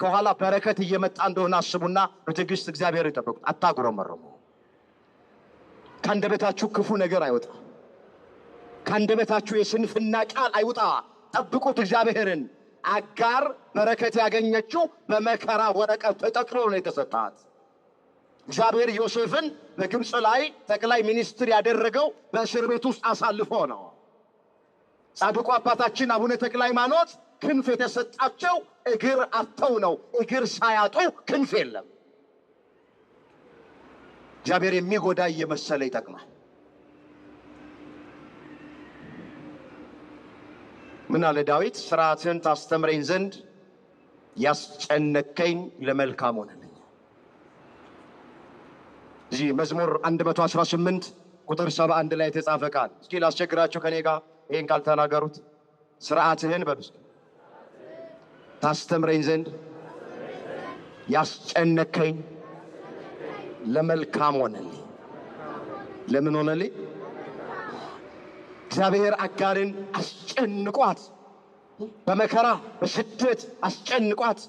ከኋላ በረከት እየመጣ እንደሆነ አስቡና በትዕግስት እግዚአብሔር ይጠብቁት። አታጉረመርሙ። ከአንደበታችሁ ክፉ ነገር አይወጣ። ከአንደበታችሁ የስንፍና ቃል አይውጣ። ጠብቁት እግዚአብሔርን። አጋር በረከት ያገኘችው በመከራ ወረቀት ተጠቅልሎ ነው የተሰጣት። እግዚአብሔር ዮሴፍን በግብፅ ላይ ጠቅላይ ሚኒስትር ያደረገው በእስር ቤት ውስጥ አሳልፎ ነው። ጻድቁ አባታችን አቡነ ተክለ ሃይማኖት ክንፍ የተሰጣቸው እግር አጥተው ነው። እግር ሳያጡ ክንፍ የለም። እግዚአብሔር የሚጎዳ እየመሰለ ይጠቅማል። ምን አለ ዳዊት? ሥርዓትህን ታስተምረኝ ዘንድ ያስጨነቀኝ ለመልካም ሆነልኝ። እዚህ መዝሙር 118 ቁጥር 71 ላይ የተጻፈ ቃል። እስኪ ላስቸግራችሁ፣ ከኔ ጋር ይህን ቃል ተናገሩት። ሥርዓትህን በብዙ ታስተምረኝ ዘንድ ያስጨነቀኝ ለመልካም ሆነልኝ። ለምን ሆነልኝ? እግዚአብሔር አጋርን አስጨንቋት፣ በመከራ በስደት አስጨንቋት።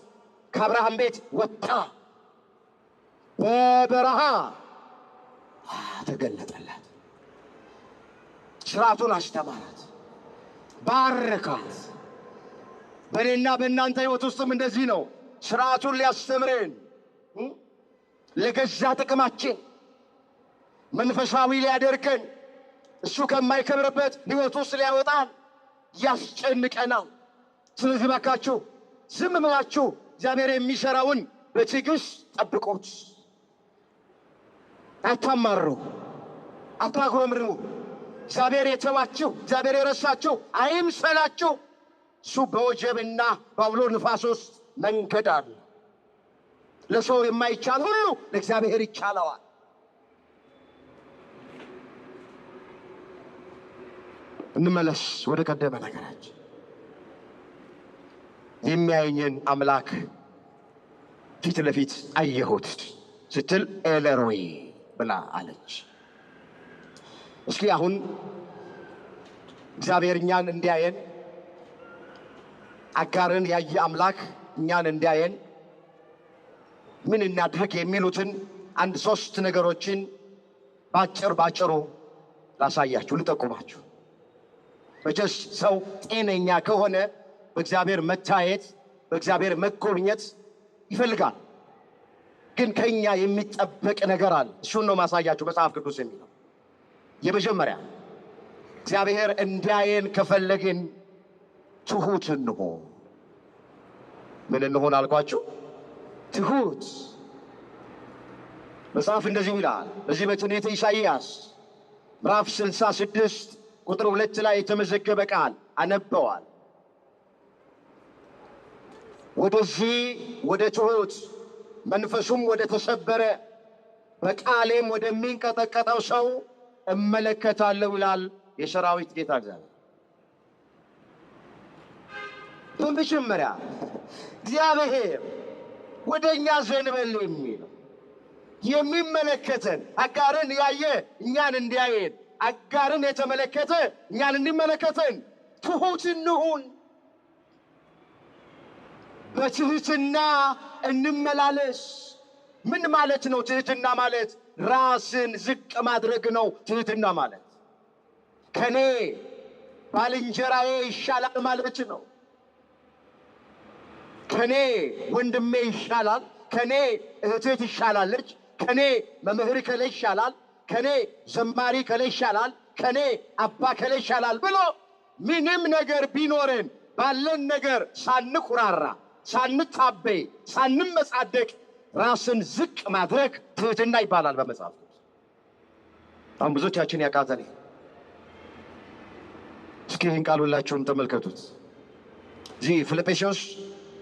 ከአብርሃም ቤት ወጣ፣ በበረሃ ተገለጠላት። ሥርዓቱን አስተማራት፣ ባረካት። በእኔና በእናንተ ሕይወት ውስጥም እንደዚህ ነው። ሥርዓቱን ሊያስተምረን ለገዛ ጥቅማችን መንፈሳዊ ሊያደርገን እሱ ከማይከብርበት ሕይወት ውስጥ ሊያወጣን ያስጨንቀናል። ስለዚህ ባካችሁ ዝም ብላችሁ እግዚአብሔር የሚሠራውን በትዕግሥት ጠብቁት። አታማሩ፣ አታጉረምርሙ። እግዚአብሔር የተዋችሁ፣ እግዚአብሔር የረሳችሁ አይምሰላችሁ። እሱ በወጀብና በአውሎ ንፋስ ውስጥ መንገድ አለ። ለሰው የማይቻል ሁሉ ለእግዚአብሔር ይቻለዋል። እንመለስ ወደ ቀደመ ነገራችን። የሚያየኝን አምላክ ፊት ለፊት አየሁት ስትል ኤለሮይ ብላ አለች። እስኪ አሁን እግዚአብሔር እኛን እንዲያየን፣ አጋርን ያየ አምላክ እኛን እንዲያየን ምን እናድርግ የሚሉትን አንድ 3 ነገሮችን ባጭሩ ላሳያችሁ፣ ልጠቁማችሁ። መቼስ ሰው ጤነኛ ከሆነ በእግዚአብሔር መታየት፣ በእግዚአብሔር መጎብኘት ይፈልጋል። ግን ከኛ የሚጠበቅ ነገር አለ። እሱን ነው ማሳያችሁ መጽሐፍ ቅዱስ የሚለው። የመጀመሪያ እግዚአብሔር እንዲያየን ከፈለግን ትሁት እንሆን። ምን እንሆን አልኳችሁ? ትሁት። መጽሐፍ እንደዚህ ይላል። በዚህ በትንቢተ ኢሳይያስ ምዕራፍ 66 ቁጥር 2 ላይ የተመዘገበ ቃል አነበዋል። ወደዚህ ወደ ትሁት መንፈሱም ወደ ተሰበረ በቃሌም ወደሚንቀጠቀጠው ሰው እመለከታለሁ ይላል የሰራዊት ጌታ እግዚአብሔር። በመጀመሪያ እግዚአብሔር ወደኛ ዘንበል የሚለው የሚመለከተን፣ አጋርን ያየ እኛን እንዲያየን፣ አጋርን የተመለከተ እኛን እንዲመለከተን ትሁት እንሁን። በትህትና እንመላለስ። ምን ማለት ነው ትህትና ማለት? ራስን ዝቅ ማድረግ ነው ትህትና ማለት። ከኔ ባልንጀራዬ ይሻላል ማለት ነው። ከኔ ወንድሜ ይሻላል፣ ከኔ እህቴ ትሻላለች፣ ከኔ መምህር ከሌ ይሻላል፣ ከኔ ዘማሪ ከሌ ይሻላል፣ ከኔ አባ ከሌ ይሻላል ብሎ ምንም ነገር ቢኖረን ባለን ነገር ሳንኩራራ፣ ሳንታበይ፣ ሳንመጻደቅ ራስን ዝቅ ማድረግ ትህትና ይባላል በመጽሐፍ ቅዱስ። አሁን ብዙዎቻችን ያቃተን። እስኪ ይህን ቃል ሁላችሁም ተመልከቱት። እዚህ ፊልጵስዩስ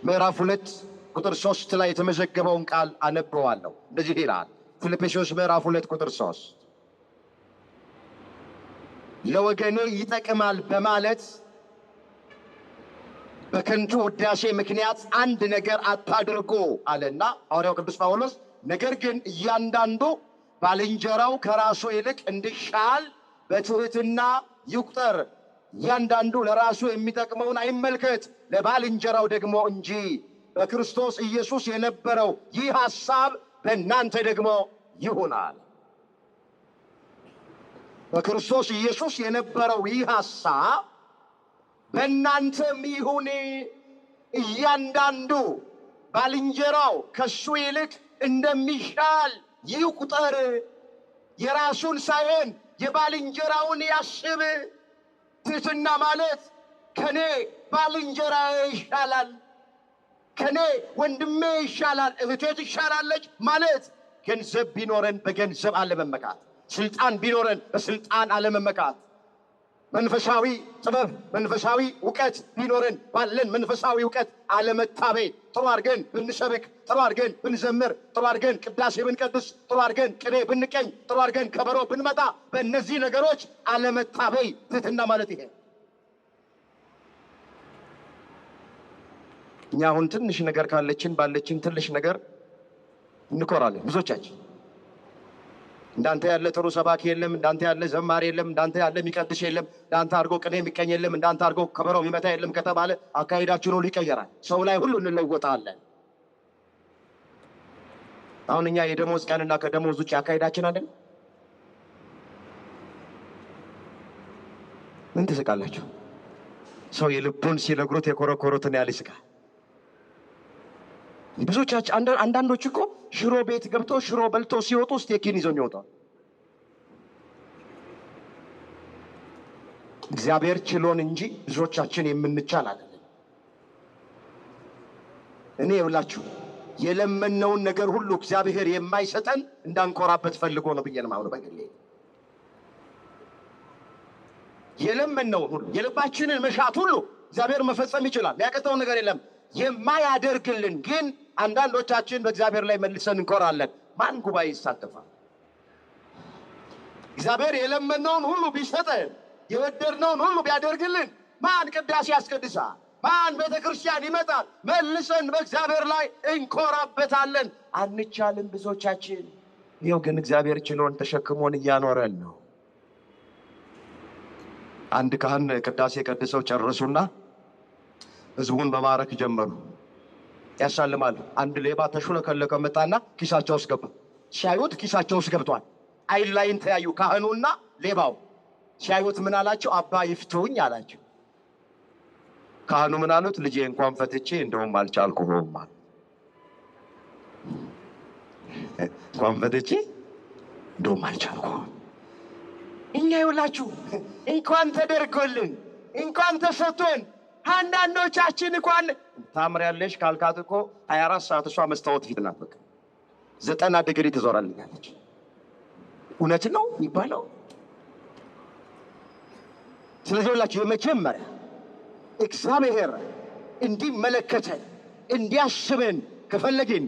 ምዕራፍ 2 ቁጥር 3 ላይ የተመዘገበውን ቃል አነበዋለሁ። እንደዚህ ይላል። ፊልጵስዩስ ምዕራፍ 2 ቁጥር 3 ለወገኔ ይጠቅማል በማለት በከንቱ ውዳሴ ምክንያት አንድ ነገር አታድርጉ አለና ሐዋርያው ቅዱስ ጳውሎስ፣ ነገር ግን እያንዳንዱ ባልንጀራው ከራሱ ይልቅ እንዲሻል በትህትና ይቁጠር። እያንዳንዱ ለራሱ የሚጠቅመውን አይመልከት፣ ለባልንጀራው ደግሞ እንጂ። በክርስቶስ ኢየሱስ የነበረው ይህ ሐሳብ በእናንተ ደግሞ ይሆናል። በክርስቶስ ኢየሱስ የነበረው ይህ ሐሳብ በእናንተም ይሁን። እያንዳንዱ ባልንጀራው ከሱ ይልቅ እንደሚሻል ይቁጠር። የራሱን ሳይሆን የባልንጀራውን ያስብ። ትህትና ማለት ከኔ ባልንጀራዬ ይሻላል፣ ከኔ ወንድሜ ይሻላል፣ እህቴ ትሻላለች ማለት። ገንዘብ ቢኖረን በገንዘብ አለመመካት፣ ስልጣን ቢኖረን በስልጣን አለመመካት፣ መንፈሳዊ ጥበብ መንፈሳዊ እውቀት ቢኖረን ባለን መንፈሳዊ እውቀት አለመታበይ፣ ጥሩ አድርገን ብንሰብክ፣ ጥሩ አድርገን ብንዘምር፣ ጥሩ አድርገን ቅዳሴ ብንቀድስ፣ ጥሩ አድርገን ቅኔ ብንቀኝ፣ ጥሩ አድርገን ከበሮ ብንመታ፣ በእነዚህ ነገሮች አለመታበይ ትህትና ማለት ይሄ። እኛ አሁን ትንሽ ነገር ካለችን ባለችን ትንሽ ነገር እንኮራለን ብዙዎቻችን። እንዳንተ ያለ ጥሩ ሰባኪ የለም፣ እንዳንተ ያለ ዘማሪ የለም፣ እንዳንተ ያለ የሚቀድስ የለም፣ እንዳንተ አድርጎ ቅኔ የሚቀኝ የለም፣ እንዳንተ አድርጎ ከበሮ የሚመታ የለም ከተባለ አካሄዳችን ሁሉ ይቀየራል። ሰው ላይ ሁሉ እንለወጣለን። አሁን እኛ የደሞዝ ቀንና ከደሞዝ ውጭ አካሄዳችን አይደል? ምን ትስቃላችሁ? ሰው የልቡን ሲነግሩት የኮረኮሩትን ያህል ይስቃል። ብዙዎቻችን አንዳንዶች እኮ ሽሮ ቤት ገብቶ ሽሮ በልቶ ሲወጡ ስቴኪን ይዘው ይወጣል። እግዚአብሔር ችሎን እንጂ ብዙዎቻችን የምንቻል አይደለም። እኔ ይውላችሁ የለመነውን ነገር ሁሉ እግዚአብሔር የማይሰጠን እንዳንኮራበት ፈልጎ ነው ብዬ ነው የማምነው በግሌ። የለመነውን ሁሉ የልባችንን መሻት ሁሉ እግዚአብሔር መፈጸም ይችላል። ያቀተው ነገር የለም። የማያደርግልን ግን አንዳንዶቻችን በእግዚአብሔር ላይ መልሰን እንኮራለን። ማን ጉባኤ ይሳተፋል? እግዚአብሔር የለመነውን ሁሉ ቢሰጠን የወደድነውን ሁሉ ቢያደርግልን ማን ቅዳሴ ያስቀድሳል? ማን ቤተ ክርስቲያን ይመጣል? መልሰን በእግዚአብሔር ላይ እንኮራበታለን። አንቻልም ብዙዎቻችን። ይኸው ግን እግዚአብሔር ችሎን ተሸክሞን እያኖረን ነው። አንድ ካህን ቅዳሴ ቀድሰው ጨረሱና ህዝቡን መባረክ ጀመሩ። ያሳልማሉ። አንድ ሌባ ተሹለከለከ መጣና ኪሳቸው ውስጥ ገባ። ሲያዩት ኪሳቸው ውስጥ ገብቷል። አይን ላይን ተያዩ ካህኑና ሌባው። ሲያዩት ምን አላቸው? አባ ይፍቱኝ አላቸው። ካህኑ ምን አሉት? ልጄ እንኳን ፈትቼ እንደውም አልቻልኩም አሉ። እንኳን ፈትቼ እንደውም አልቻልኩም። እኛ ይውላችሁ እንኳን ተደርጎልን እንኳን ተሰጥቶን አንዳንዶቻችን እንኳን ታምሪያለሽ ካልካት እኮ 24 ሰዓት እሷ መስታወት ፊት ናት። በቃ 90 ዲግሪ ትዞራልኛለች። እውነት ነው የሚባለው። ስለዚህ ሁላችሁ የመጀመሪያ እግዚአብሔር እንዲመለከተን እንዲያስበን ከፈለግን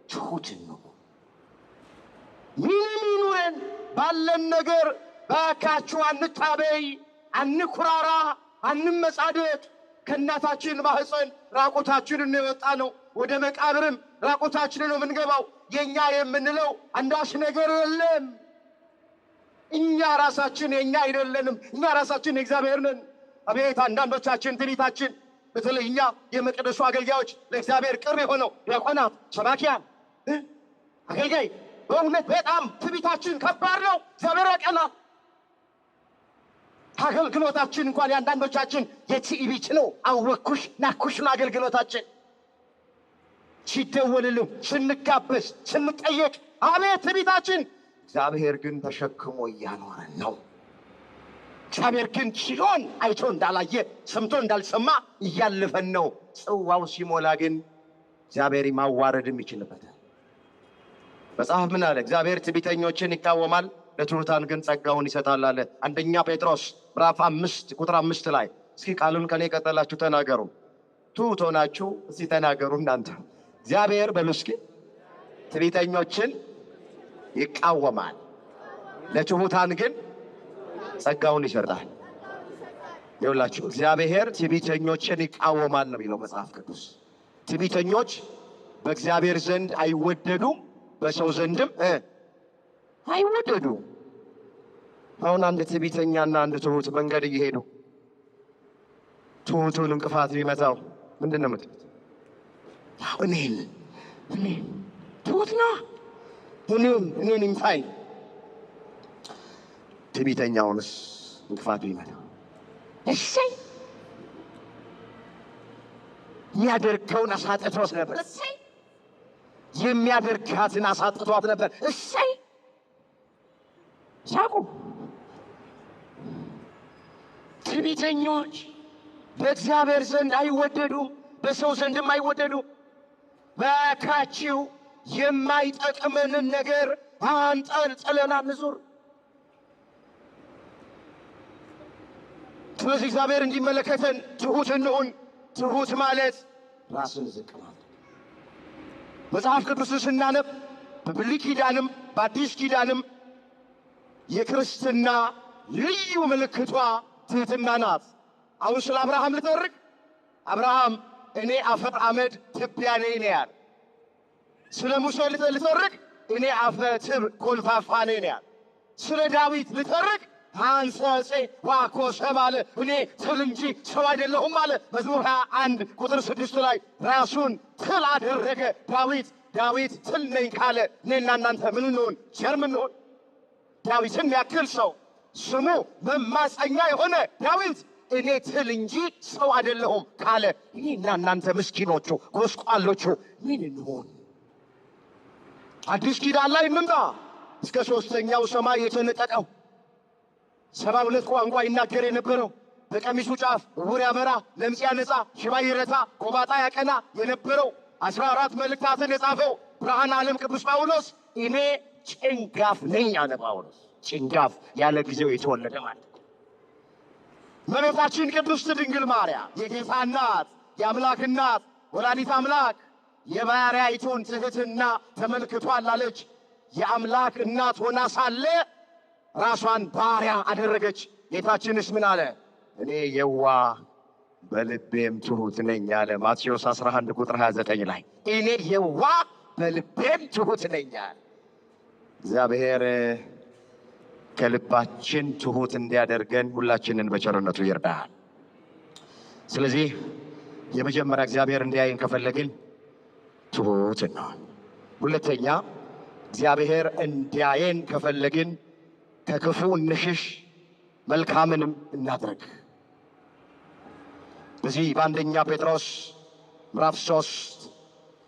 ትሁትን ነው። ምንም ይኑረን ባለን ነገር ባካችሁ አንታበይ፣ አንኩራራ፣ አንመጻደቅ። ከእናታችን ማህፀን ራቁታችንን የወጣ ነው። ወደ መቃብርም ራቁታችንን ነው የምንገባው። የኛ የምንለው አንዳች ነገር የለም። እኛ ራሳችን የኛ አይደለንም። እኛ ራሳችን የእግዚአብሔር ነን። አቤት አንዳንዶቻችን ትዕቢታችን በተለይ እኛ የመቅደሱ አገልጋዮች ለእግዚአብሔር ቅርብ የሆነው ዲያቆናት፣ ሰባኪያን፣ አገልጋይ በእውነት በጣም ትዕቢታችን ከባድ ነው። እግዚአብሔር ያውቀናል። አገልግሎታችን እንኳን የአንዳንዶቻችን የትዕቢት ነው። አወኩሽ ናኩሽ ነው አገልግሎታችን። ሲደወልልን፣ ስንጋበዝ፣ ስንጠየቅ አቤት ትዕቢታችን። እግዚአብሔር ግን ተሸክሞ እያኖረን ነው። እግዚአብሔር ግን ችሎን አይቶ እንዳላየ ሰምቶ እንዳልሰማ እያለፈን ነው። ጽዋው ሲሞላ ግን እግዚአብሔር ማዋረድም ይችልበታል። መጽሐፍ ምን አለ? እግዚአብሔር ትዕቢተኞችን ይቃወማል፣ ለትሑታን ግን ጸጋውን ይሰጣል አለ። አንደኛ ጴጥሮስ ምዕራፍ 5 ቁጥር 5 ላይ እስኪ ቃሉን ከኔ ቀጠላችሁ ተናገሩ። ትሑት ሆናችሁ እስኪ ተናገሩ እናንተ። እግዚአብሔር በሉ እስኪ ትዕቢተኞችን ይቃወማል፣ ለትሑታን ግን ጸጋውን ይሰጣል። ይኸውላችሁ እግዚአብሔር ትዕቢተኞችን ይቃወማል ነው የሚለው መጽሐፍ ቅዱስ። ትዕቢተኞች በእግዚአብሔር ዘንድ አይወደዱም፣ በሰው ዘንድም አይወደዱም። አሁን አንድ ትዕቢተኛና አንድ ትሑት መንገድ እየሄዱ ትሑቱን እንቅፋት ቢመታው ምንድን ነው የምትሉት? እኔን ትሑት ነው እኔን ይምታኝ። ትዕቢተኛውንስ እንቅፋት ቢመታው እሰይ የሚያደርገውን አሳጥቶት ነበር። እሰይ የሚያደርጋትን አሳጥቷት ነበር። እሰይ ሳቁ። ትዕቢተኞች በእግዚአብሔር ዘንድ አይወደዱም፣ በሰው ዘንድም አይወደዱም። በካችው የማይጠቅመንን ነገር አንጠልጥለን አንዙር። ስለዚህ እግዚአብሔር እንዲመለከተን ትሑት እንሁን። ትሑት ማለት ራስን ዝቅ ማለት። መጽሐፍ ቅዱስን ስናነብ በብሉይ ኪዳንም በአዲስ ኪዳንም የክርስትና ልዩ ምልክቷ ትሕትና ናት። አሁን ስለ አብርሃም ልተርክ። አብርሃም እኔ አፈር አመድ ትቢያ ነኝ ነው ያለ። ስለ ሙሴ ልተርክ። እኔ አፈር ኮልፋፋ ነኝ ነው ያለ። ስለ ዳዊት ልተርክ። አንሰ ዋኮ ሰብ አለ። እኔ ትል እንጂ ሰው አይደለሁም አለ። መዝሙር 21 ቁጥር 6 ላይ ራሱን ትል አደረገ ዳዊት ትል ነኝ ካለ እኔና እናንተ ምን እንሆን? ጀርም እንሆን? ዳዊትን ያክል ሰው ስሙ መማፀኛ የሆነ ዳዊት እኔ ትል እንጂ ሰው አይደለሁም ካለ እኔና እናንተ ምስኪኖቹ ጎስቋሎቹ ምን እንሆን? አዲስ ኪዳን ላይ እንምጣ። እስከ 3ኛው ሰማይ የተነጠቀው 72 ቋንቋ ይናገር የነበረው በቀሚሱ ጫፍ ዕውር ያበራ፣ ለምጽ ያነጻ፣ ሽባ ይረታ፣ ጎባጣ ያቀና የነበረው 14 መልእክታትን የጻፈው ብርሃነ ዓለም ቅዱስ ጳውሎስ እኔ ጭንጋፍ ነኝ አለ። ጳውሎስ ጭንጋፍ ያለ ጊዜው የተወለደ ማለት ነው። እመቤታችን ቅድስት ድንግል ማርያም የጌታ እናት፣ የአምላክ እናት፣ ወላዲት አምላክ የባሪያይቱን ትሕትና ተመልክቷል አለች። የአምላክ እናት ሆና ሳለ ራሷን ባሪያ አደረገች። ጌታችንስ ምን አለ? እኔ የዋህ በልቤም ትሑት ነኝ አለ። ማቴዎስ 11 ቁጥር 29 ላይ እኔ የዋህ በልቤም ትሑት ነኝ አለ። እግዚአብሔር ከልባችን ትሑት እንዲያደርገን ሁላችንን በቸርነቱ ይርዳል። ስለዚህ የመጀመሪያ እግዚአብሔር እንዲያየን ከፈለግን ትሑት ነው። ሁለተኛ እግዚአብሔር እንዲያየን ከፈለግን ከክፉ እንሽሽ፣ መልካምንም እናድርግ። በዚህ በአንደኛ ጴጥሮስ ምዕራፍ 3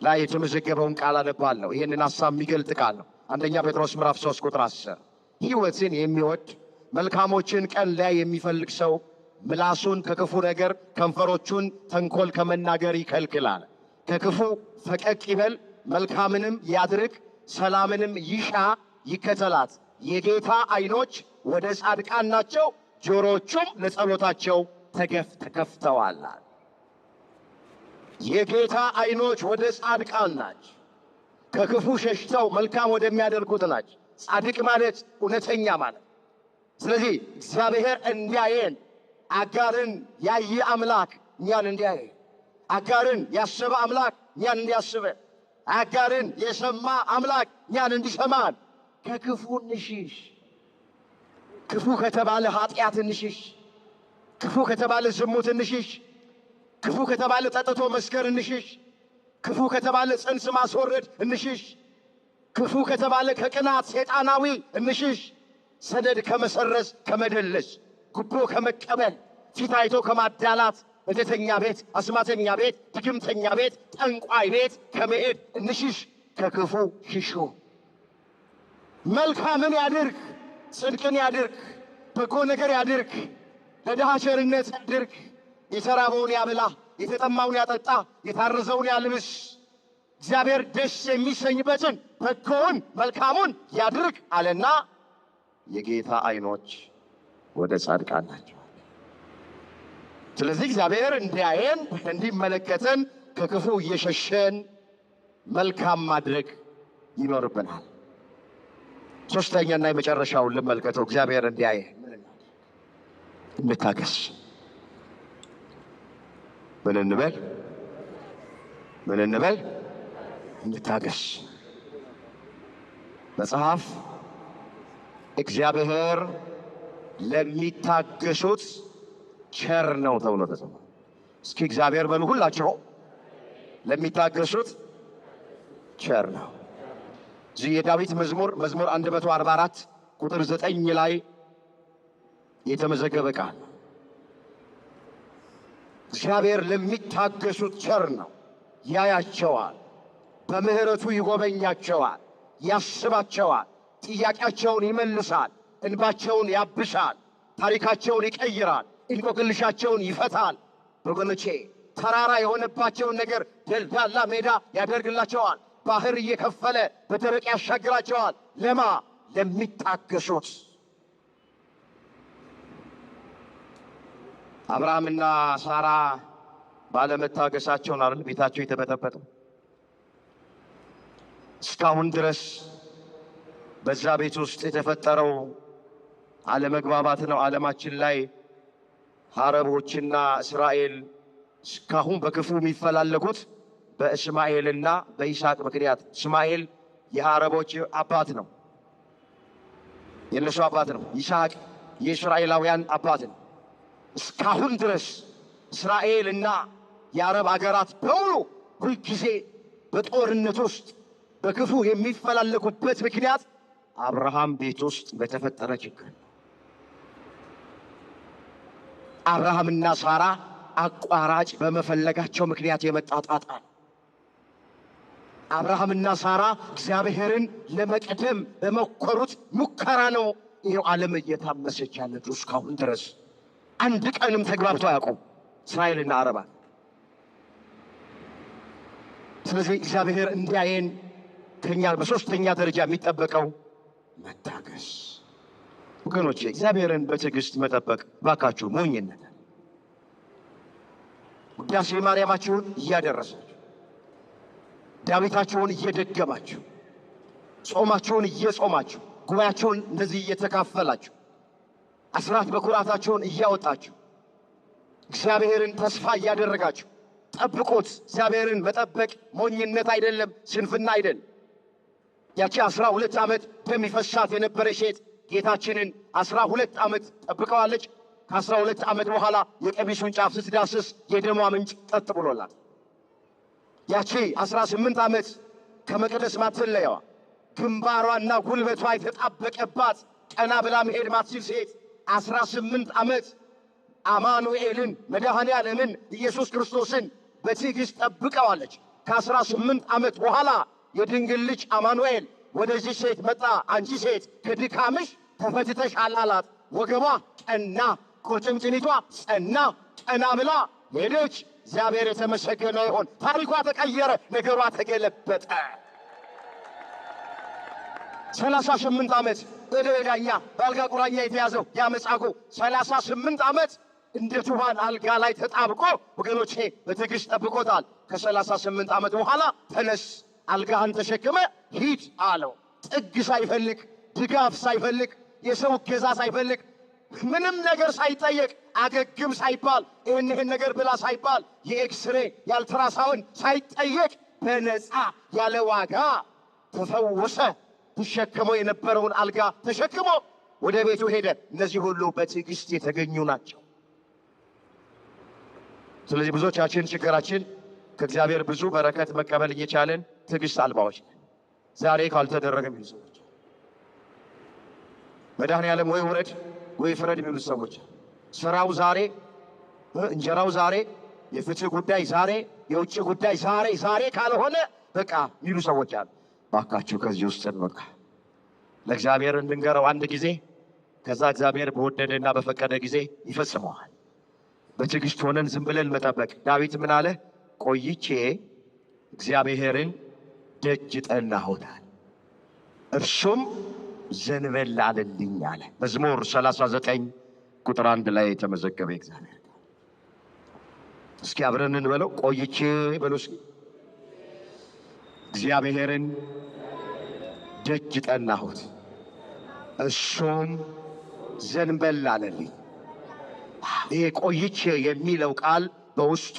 ላይ የተመዘገበውን ቃል አነባለሁ። ይህንን ሐሳብ የሚገልጥ ቃል ነው። አንደኛ ጴጥሮስ ምዕራፍ 3 ቁጥር 10 ሕይወትን የሚወድ መልካሞችን ቀን ላይ የሚፈልግ ሰው ምላሱን ከክፉ ነገር ከንፈሮቹን ተንኮል ከመናገር ይከልክላል። ከክፉ ፈቀቅ ይበል፣ መልካምንም ያድርግ፣ ሰላምንም ይሻ ይከተላት። የጌታ ዓይኖች ወደ ጻድቃን ናቸው፣ ጆሮቹም ለጸሎታቸው ተከፍተዋል። የጌታ ዓይኖች ወደ ጻድቃን ናቸው፣ ከክፉ ሸሽተው መልካም ወደሚያደርጉት ናቸው። ጻድቅ ማለት እውነተኛ ማለት። ስለዚህ እግዚአብሔር እንዲያየን አጋርን ያየ አምላክ እኛን እንዲያየን፣ አጋርን ያሰበ አምላክ እኛን እንዲያስበን፣ አጋርን የሰማ አምላክ እኛን እንዲሰማን ከክፉ እንሽሽ። ክፉ ከተባለ ኃጢአት እንሽሽ። ክፉ ከተባለ ዝሙት እንሽሽ። ክፉ ከተባለ ጠጥቶ መስከር እንሽሽ። ክፉ ከተባለ ጽንስ ማስወረድ እንሽሽ። ክፉ ከተባለ ከቅናት ሰይጣናዊ እንሽሽ። ሰደድ ከመሰረዝ ከመደለስ፣ ጉቦ ከመቀበል፣ ፊት አይቶ ከማዳላት፣ መተተኛ ቤት፣ አስማተኛ ቤት፣ ድግምተኛ ቤት፣ ጠንቋይ ቤት ከመሄድ እንሽሽ። ከክፉ ሽሹ። መልካምን ያድርግ፣ ጽድቅን ያድርግ፣ በጎ ነገር ያድርግ፣ ለድሃ ቸርነት ያድርግ፣ የተራበውን ያብላ፣ የተጠማውን ያጠጣ፣ የታረዘውን ያልብስ፣ እግዚአብሔር ደስ የሚሰኝበትን በጎውን መልካሙን ያድርግ አለና የጌታ ዓይኖች ወደ ጻድቃን ናቸው። ስለዚህ እግዚአብሔር እንዲያየን እንዲመለከተን ከክፉ እየሸሸን መልካም ማድረግ ይኖርብናል። ሶስተኛና የመጨረሻውን ልመልከተው። እግዚአብሔር እንዲያየን እንታገስ። ምን እንበል? ምን እንበል? እንታገስ። መጽሐፍ እግዚአብሔር ለሚታገሱት ቸር ነው ተብሎ ተጽፏል። እስኪ እግዚአብሔር በሉ ሁላችሁ። ለሚታገሱት ቸር ነው። እዚህ የዳዊት መዝሙር 144 ቁጥር 9 ላይ የተመዘገበ ቃል እግዚአብሔር ለሚታገሱት ቸር ነው፣ ያያቸዋል፣ በምሕረቱ ይጎበኛቸዋል፣ ያስባቸዋል፣ ጥያቄያቸውን ይመልሳል፣ እንባቸውን ያብሳል፣ ታሪካቸውን ይቀይራል፣ እንቆቅልሻቸውን ይፈታል። ወገኖቼ ተራራ የሆነባቸውን ነገር ደልዳላ ሜዳ ያደርግላቸዋል። ባህር እየከፈለ በደረቅ ያሻግራቸዋል። ለማ ለሚታገሱት። አብርሃምና ሳራ ባለመታገሳቸውን አይደል ቤታቸው የተበጠበጠው። እስካሁን ድረስ በዛ ቤት ውስጥ የተፈጠረው አለመግባባት ነው። ዓለማችን ላይ አረቦችና እስራኤል እስካሁን በክፉ የሚፈላለጉት በእስማኤልና በይስሐቅ ምክንያት። እስማኤል የአረቦች አባት ነው፣ የነሱ አባት ነው። ይስሐቅ የእስራኤላውያን አባት ነው። እስካሁን ድረስ እስራኤልና የአረብ አገራት በሙሉ ሁልጊዜ በጦርነት ውስጥ በክፉ የሚፈላለጉበት ምክንያት አብርሃም ቤት ውስጥ በተፈጠረ ችግር ነው። አብርሃምና ሳራ አቋራጭ በመፈለጋቸው ምክንያት የመጣ ጣጣ ነው። አብርሃምና ሳራ እግዚአብሔርን ለመቀደም በመኮሩት ሙከራ ነው ይኸው ዓለም እየታመሰች ያለችው እስካሁን ድረስ። አንድ ቀንም ተግባብቶ አያውቁም እስራኤልና አረባ። ስለዚህ እግዚአብሔር እንዲያየን ከኛ በሶስተኛ ደረጃ የሚጠበቀው መታገስ። ወገኖቼ እግዚአብሔርን በትዕግስት መጠበቅ ባካችሁ ሞኝነት። ውዳሴ ማርያማችሁን እያደረሳችሁ፣ ዳዊታችሁን እየደገማችሁ፣ ጾማችሁን እየጾማችሁ፣ ጉባኤያችሁን እንደዚህ እየተካፈላችሁ፣ አስራት በኩራታችሁን እያወጣችሁ፣ እግዚአብሔርን ተስፋ እያደረጋችሁ ጠብቁት። እግዚአብሔርን መጠበቅ ሞኝነት አይደለም፣ ስንፍና አይደለም። ያቺ 12 ዓመት ደም ይፈሳት የነበረች ሴት ጌታችንን 12 ዓመት ጠብቀዋለች። ከ12 ዓመት በኋላ የቀሚሱን ጫፍ ስትዳስስ የደሟ ምንጭ ጠጥ ብሎላት። ያቺ 18 ዓመት ከመቅደስ ማትለየዋ ግንባሯና ጉልበቷ የተጣበቀባት ቀና ብላ መሄድ ማትችል ሴት 18 ዓመት አማኑኤልን መድኃኔ ዓለምን ኢየሱስ ክርስቶስን በትዕግሥት ጠብቀዋለች። ከ18 ዓመት በኋላ የድንግል ልጅ አማኑኤል ወደዚህ ሴት መጣ። አንቺ ሴት ከድካምሽ ተፈትተሻል አላት። ወገቧ ቀና፣ ቁርጭምጭሚቷ ጸና። ቀና ብላ ሄደች። እግዚአብሔር የተመሰገነ ይሁን። ታሪኳ ተቀየረ፣ ነገሯ ተገለበጠ። 38 ዓመት በደዌ ዳኛ በአልጋ ቁራኛ የተያዘው ያ መጻጉዕ 38 ዓመት እንደ ቱፋን አልጋ ላይ ተጣብቆ ወገኖቼ በትዕግሥት ጠብቆታል። ከ38 ዓመት በኋላ ተነስ፣ አልጋህን ተሸክመ ሂድ አለው። ጥግ ሳይፈልግ፣ ድጋፍ ሳይፈልግ፣ የሰው እገዛ ሳይፈልግ፣ ምንም ነገር ሳይጠየቅ፣ አገግም ሳይባል፣ ይህን ነገር ብላ ሳይባል፣ የኤክስሬ የአልትራሳውንድ ሳይጠየቅ በነፃ ያለ ዋጋ ተፈወሰ። ተሸክመው የነበረውን አልጋ ተሸክሞ ወደ ቤቱ ሄደ። እነዚህ ሁሉ በትዕግሥት የተገኙ ናቸው። ስለዚህ ብዙዎቻችን ችግራችን ከእግዚአብሔር ብዙ በረከት መቀበል እየቻለን ትዕግስት አልባዎች ነን። ዛሬ ካልተደረገ የሚሉ ሰዎች፣ መድኃኔዓለም ወይ ውረድ ወይ ፍረድ የሚሉ ሰዎች፣ ስራው ዛሬ፣ እንጀራው ዛሬ፣ የፍትህ ጉዳይ ዛሬ፣ የውጭ ጉዳይ ዛሬ ካልሆነ በቃ የሚሉ ሰዎች አሉ። ባካችሁ ከዚህ ውስጥ እንወጣ። ለእግዚአብሔር እንድንገረው አንድ ጊዜ፣ ከዛ እግዚአብሔር በወደደና በፈቀደ ጊዜ ይፈጽመዋል። በትዕግስት ሆነን ዝም ብለን መጠበቅ። ዳዊት ምን አለ? ቆይቼ እግዚአብሔርን ደጅ ጠናሁታል፣ እርሱም ዘንበል አለልኝ አለ። መዝሙር 39 ቁጥር 1 ላይ የተመዘገበ እግዚአብሔር። እስኪ አብረን እንበለው። ቆይቼ በሉ እስኪ። እግዚአብሔርን ደጅ ጠናሁት፣ እሱም ዘንበል አለልኝ። ይሄ ቆይቼ የሚለው ቃል በውስጡ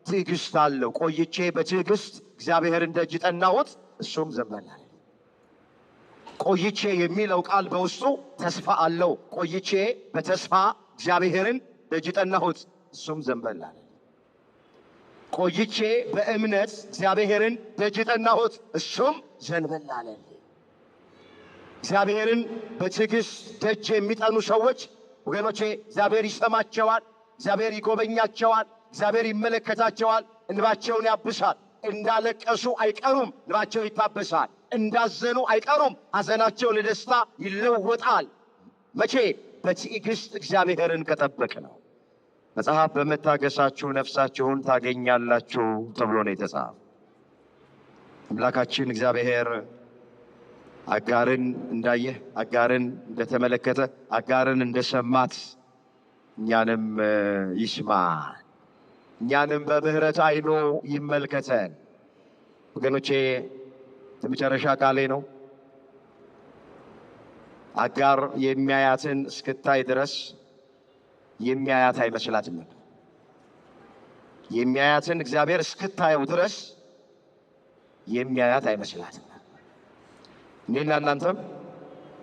ትዕግስት አለው። ቆይቼ በትዕግስት እግዚአብሔርን ደጅ ጠናሁት፣ እሱም ዘንበል አለልኝ። ቆይቼ የሚለው ቃል በውስጡ ተስፋ አለው። ቆይቼ በተስፋ እግዚአብሔርን ደጅ ጠናሁት፣ እሱም ዘንበል አለልኝ። ቆይቼ በእምነት እግዚአብሔርን ደጅ ጠናሁት፣ እሱም ዘንበል አለልኝ። እግዚአብሔርን በትዕግስት ደጅ የሚጠኑ ሰዎች ወገኖቼ እግዚአብሔር ይሰማቸዋል፣ እግዚአብሔር ይጎበኛቸዋል፣ እግዚአብሔር ይመለከታቸዋል፣ እንባቸውን ያብሳል። እንዳለቀሱ አይቀሩም፣ እንባቸው ይታበሳል። እንዳዘኑ አይቀሩም፣ ሐዘናቸው ለደስታ ይለወጣል። መቼ? በትዕግስት እግዚአብሔርን ከጠበቅ ነው። መጽሐፍ በመታገሳችሁ ነፍሳችሁን ታገኛላችሁ ተብሎ ነው የተጻፈው። አምላካችን እግዚአብሔር አጋርን እንዳየ፣ አጋርን እንደተመለከተ፣ አጋርን እንደሰማት እኛንም ይስማ፣ እኛንም በምህረት አይኑ ይመልከተን። ወገኖቼ የመጨረሻ ቃሌ ነው። አጋር የሚያያትን እስክታይ ድረስ የሚያያት አይመስላትም ነበር። የሚያያትን እግዚአብሔር እስክታየው ድረስ የሚያያት አይመስላትም ነበር። እኔና እናንተም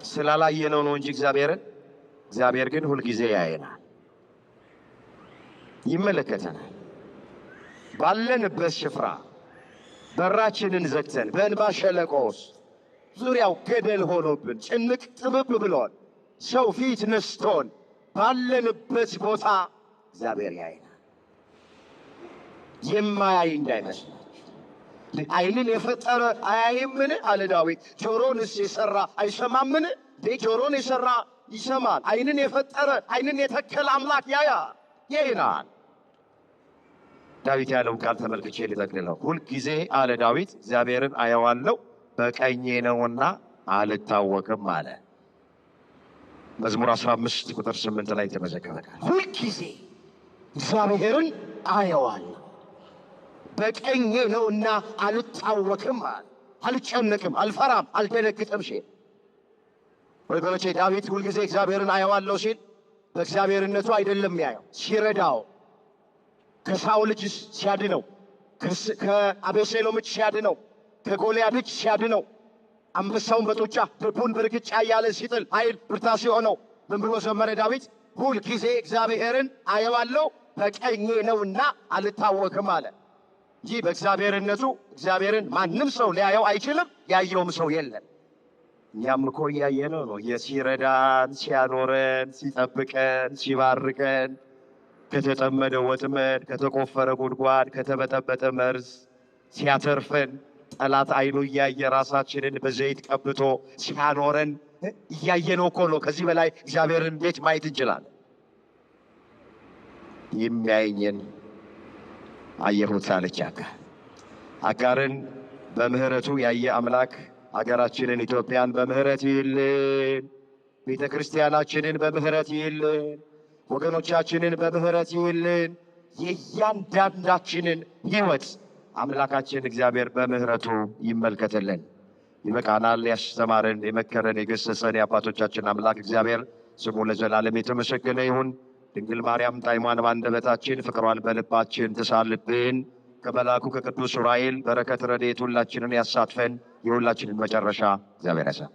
ስላላየነው ነው እንጂ እግዚአብሔር ግን ሁልጊዜ ያየናል፣ ይመለከተናል። ባለንበት ስፍራ በራችንን ዘግተን በእንባ ሸለቆ ውስጥ ዙሪያው ገደል ሆኖብን ጭንቅ ጥብብ ብሎን ሰው ፊት ነስቶን ባለንበት ቦታ እግዚአብሔር ያየናል። የማያይ እንዳይመስላችሁ። ዓይንን የፈጠረ አያይምን አለ ዳዊት። ጆሮንስ የሰራ አይሰማምን? ጆሮን የሰራ ይሰማል። ዓይንን የፈጠረ ዓይንን የተከለ አምላክ ያየናል። ዳዊት ያለውን ቃል ተመልክቼ ልጠቅልለው። ሁልጊዜ አለ ዳዊት እግዚአብሔርን አየዋለሁ፣ በቀኜ ነውና አልታወክም አለ። መዝሙር 15 ቁጥር 8 ላይ ተመዘገበ። ሁልጊዜ እግዚአብሔርን አየዋለሁ፣ በቀኜ ነውና አልታወክም አለ። አልጨነቅም፣ አልፈራም፣ አልደነግጥም ሲል ወገኖቼ፣ ዳዊት ሁልጊዜ እግዚአብሔርን አየዋለሁ ሲል በእግዚአብሔርነቱ አይደለም ያየው፣ ሲረዳው፣ ከሳኦል እጅ ሲያድነው፣ ከአቤሴሎም እጅ ሲያድነው፣ ከጎልያድ እጅ ሲያድነው፣ አንበሳውን በጡጫ ድቡን በርግጫ እያለ ሲጥል ኃይል ብርታት ሲሆነው ምን ብሎ ዘመረ ዳዊት? ሁል ጊዜ እግዚአብሔርን አየዋለሁ በቀኜ ነውና አልታወክም አለ። ይህ በእግዚአብሔርነቱ እግዚአብሔርን ማንም ሰው ሊያየው አይችልም፣ ያየውም ሰው የለም። እኛም እኮ እያየነው ነው። ሲረዳን፣ ሲያኖረን፣ ሲጠብቀን፣ ሲባርከን፣ ከተጠመደ ወጥመድ፣ ከተቆፈረ ጉድጓድ፣ ከተበጠበጠ መርዝ ሲያተርፈን፣ ጠላት አይኑ እያየ ራሳችንን በዘይት ቀብቶ ሲያኖረን እያየነው እኮ ነው። ከዚህ በላይ እግዚአብሔርን እንዴት ማየት እንችላለን? የሚያየኝን አየሁት አለች አጋር። አጋርን በምህረቱ ያየ አምላክ አገራችንን ኢትዮጵያን በምህረት ይልን፣ ቤተ ክርስቲያናችንን በምህረት ይልን፣ ወገኖቻችንን በምህረት ይልን። የእያንዳንዳችንን ሕይወት አምላካችን እግዚአብሔር በምህረቱ ይመልከትልን። ይበቃናል። ያስተማረን፣ የመከረን፣ የገሰጸን የአባቶቻችን አምላክ እግዚአብሔር ስሙ ለዘላለም የተመሰገነ ይሁን። ድንግል ማርያም ጣዕሟን በአንደበታችን ፍቅሯን በልባችን ትሳልብን። ከመልአኩ ከቅዱስ ዑራኤል በረከት ረድኤት ሁላችንን ያሳትፈን። የሁላችንን መጨረሻ እግዚአብሔር ያሳል።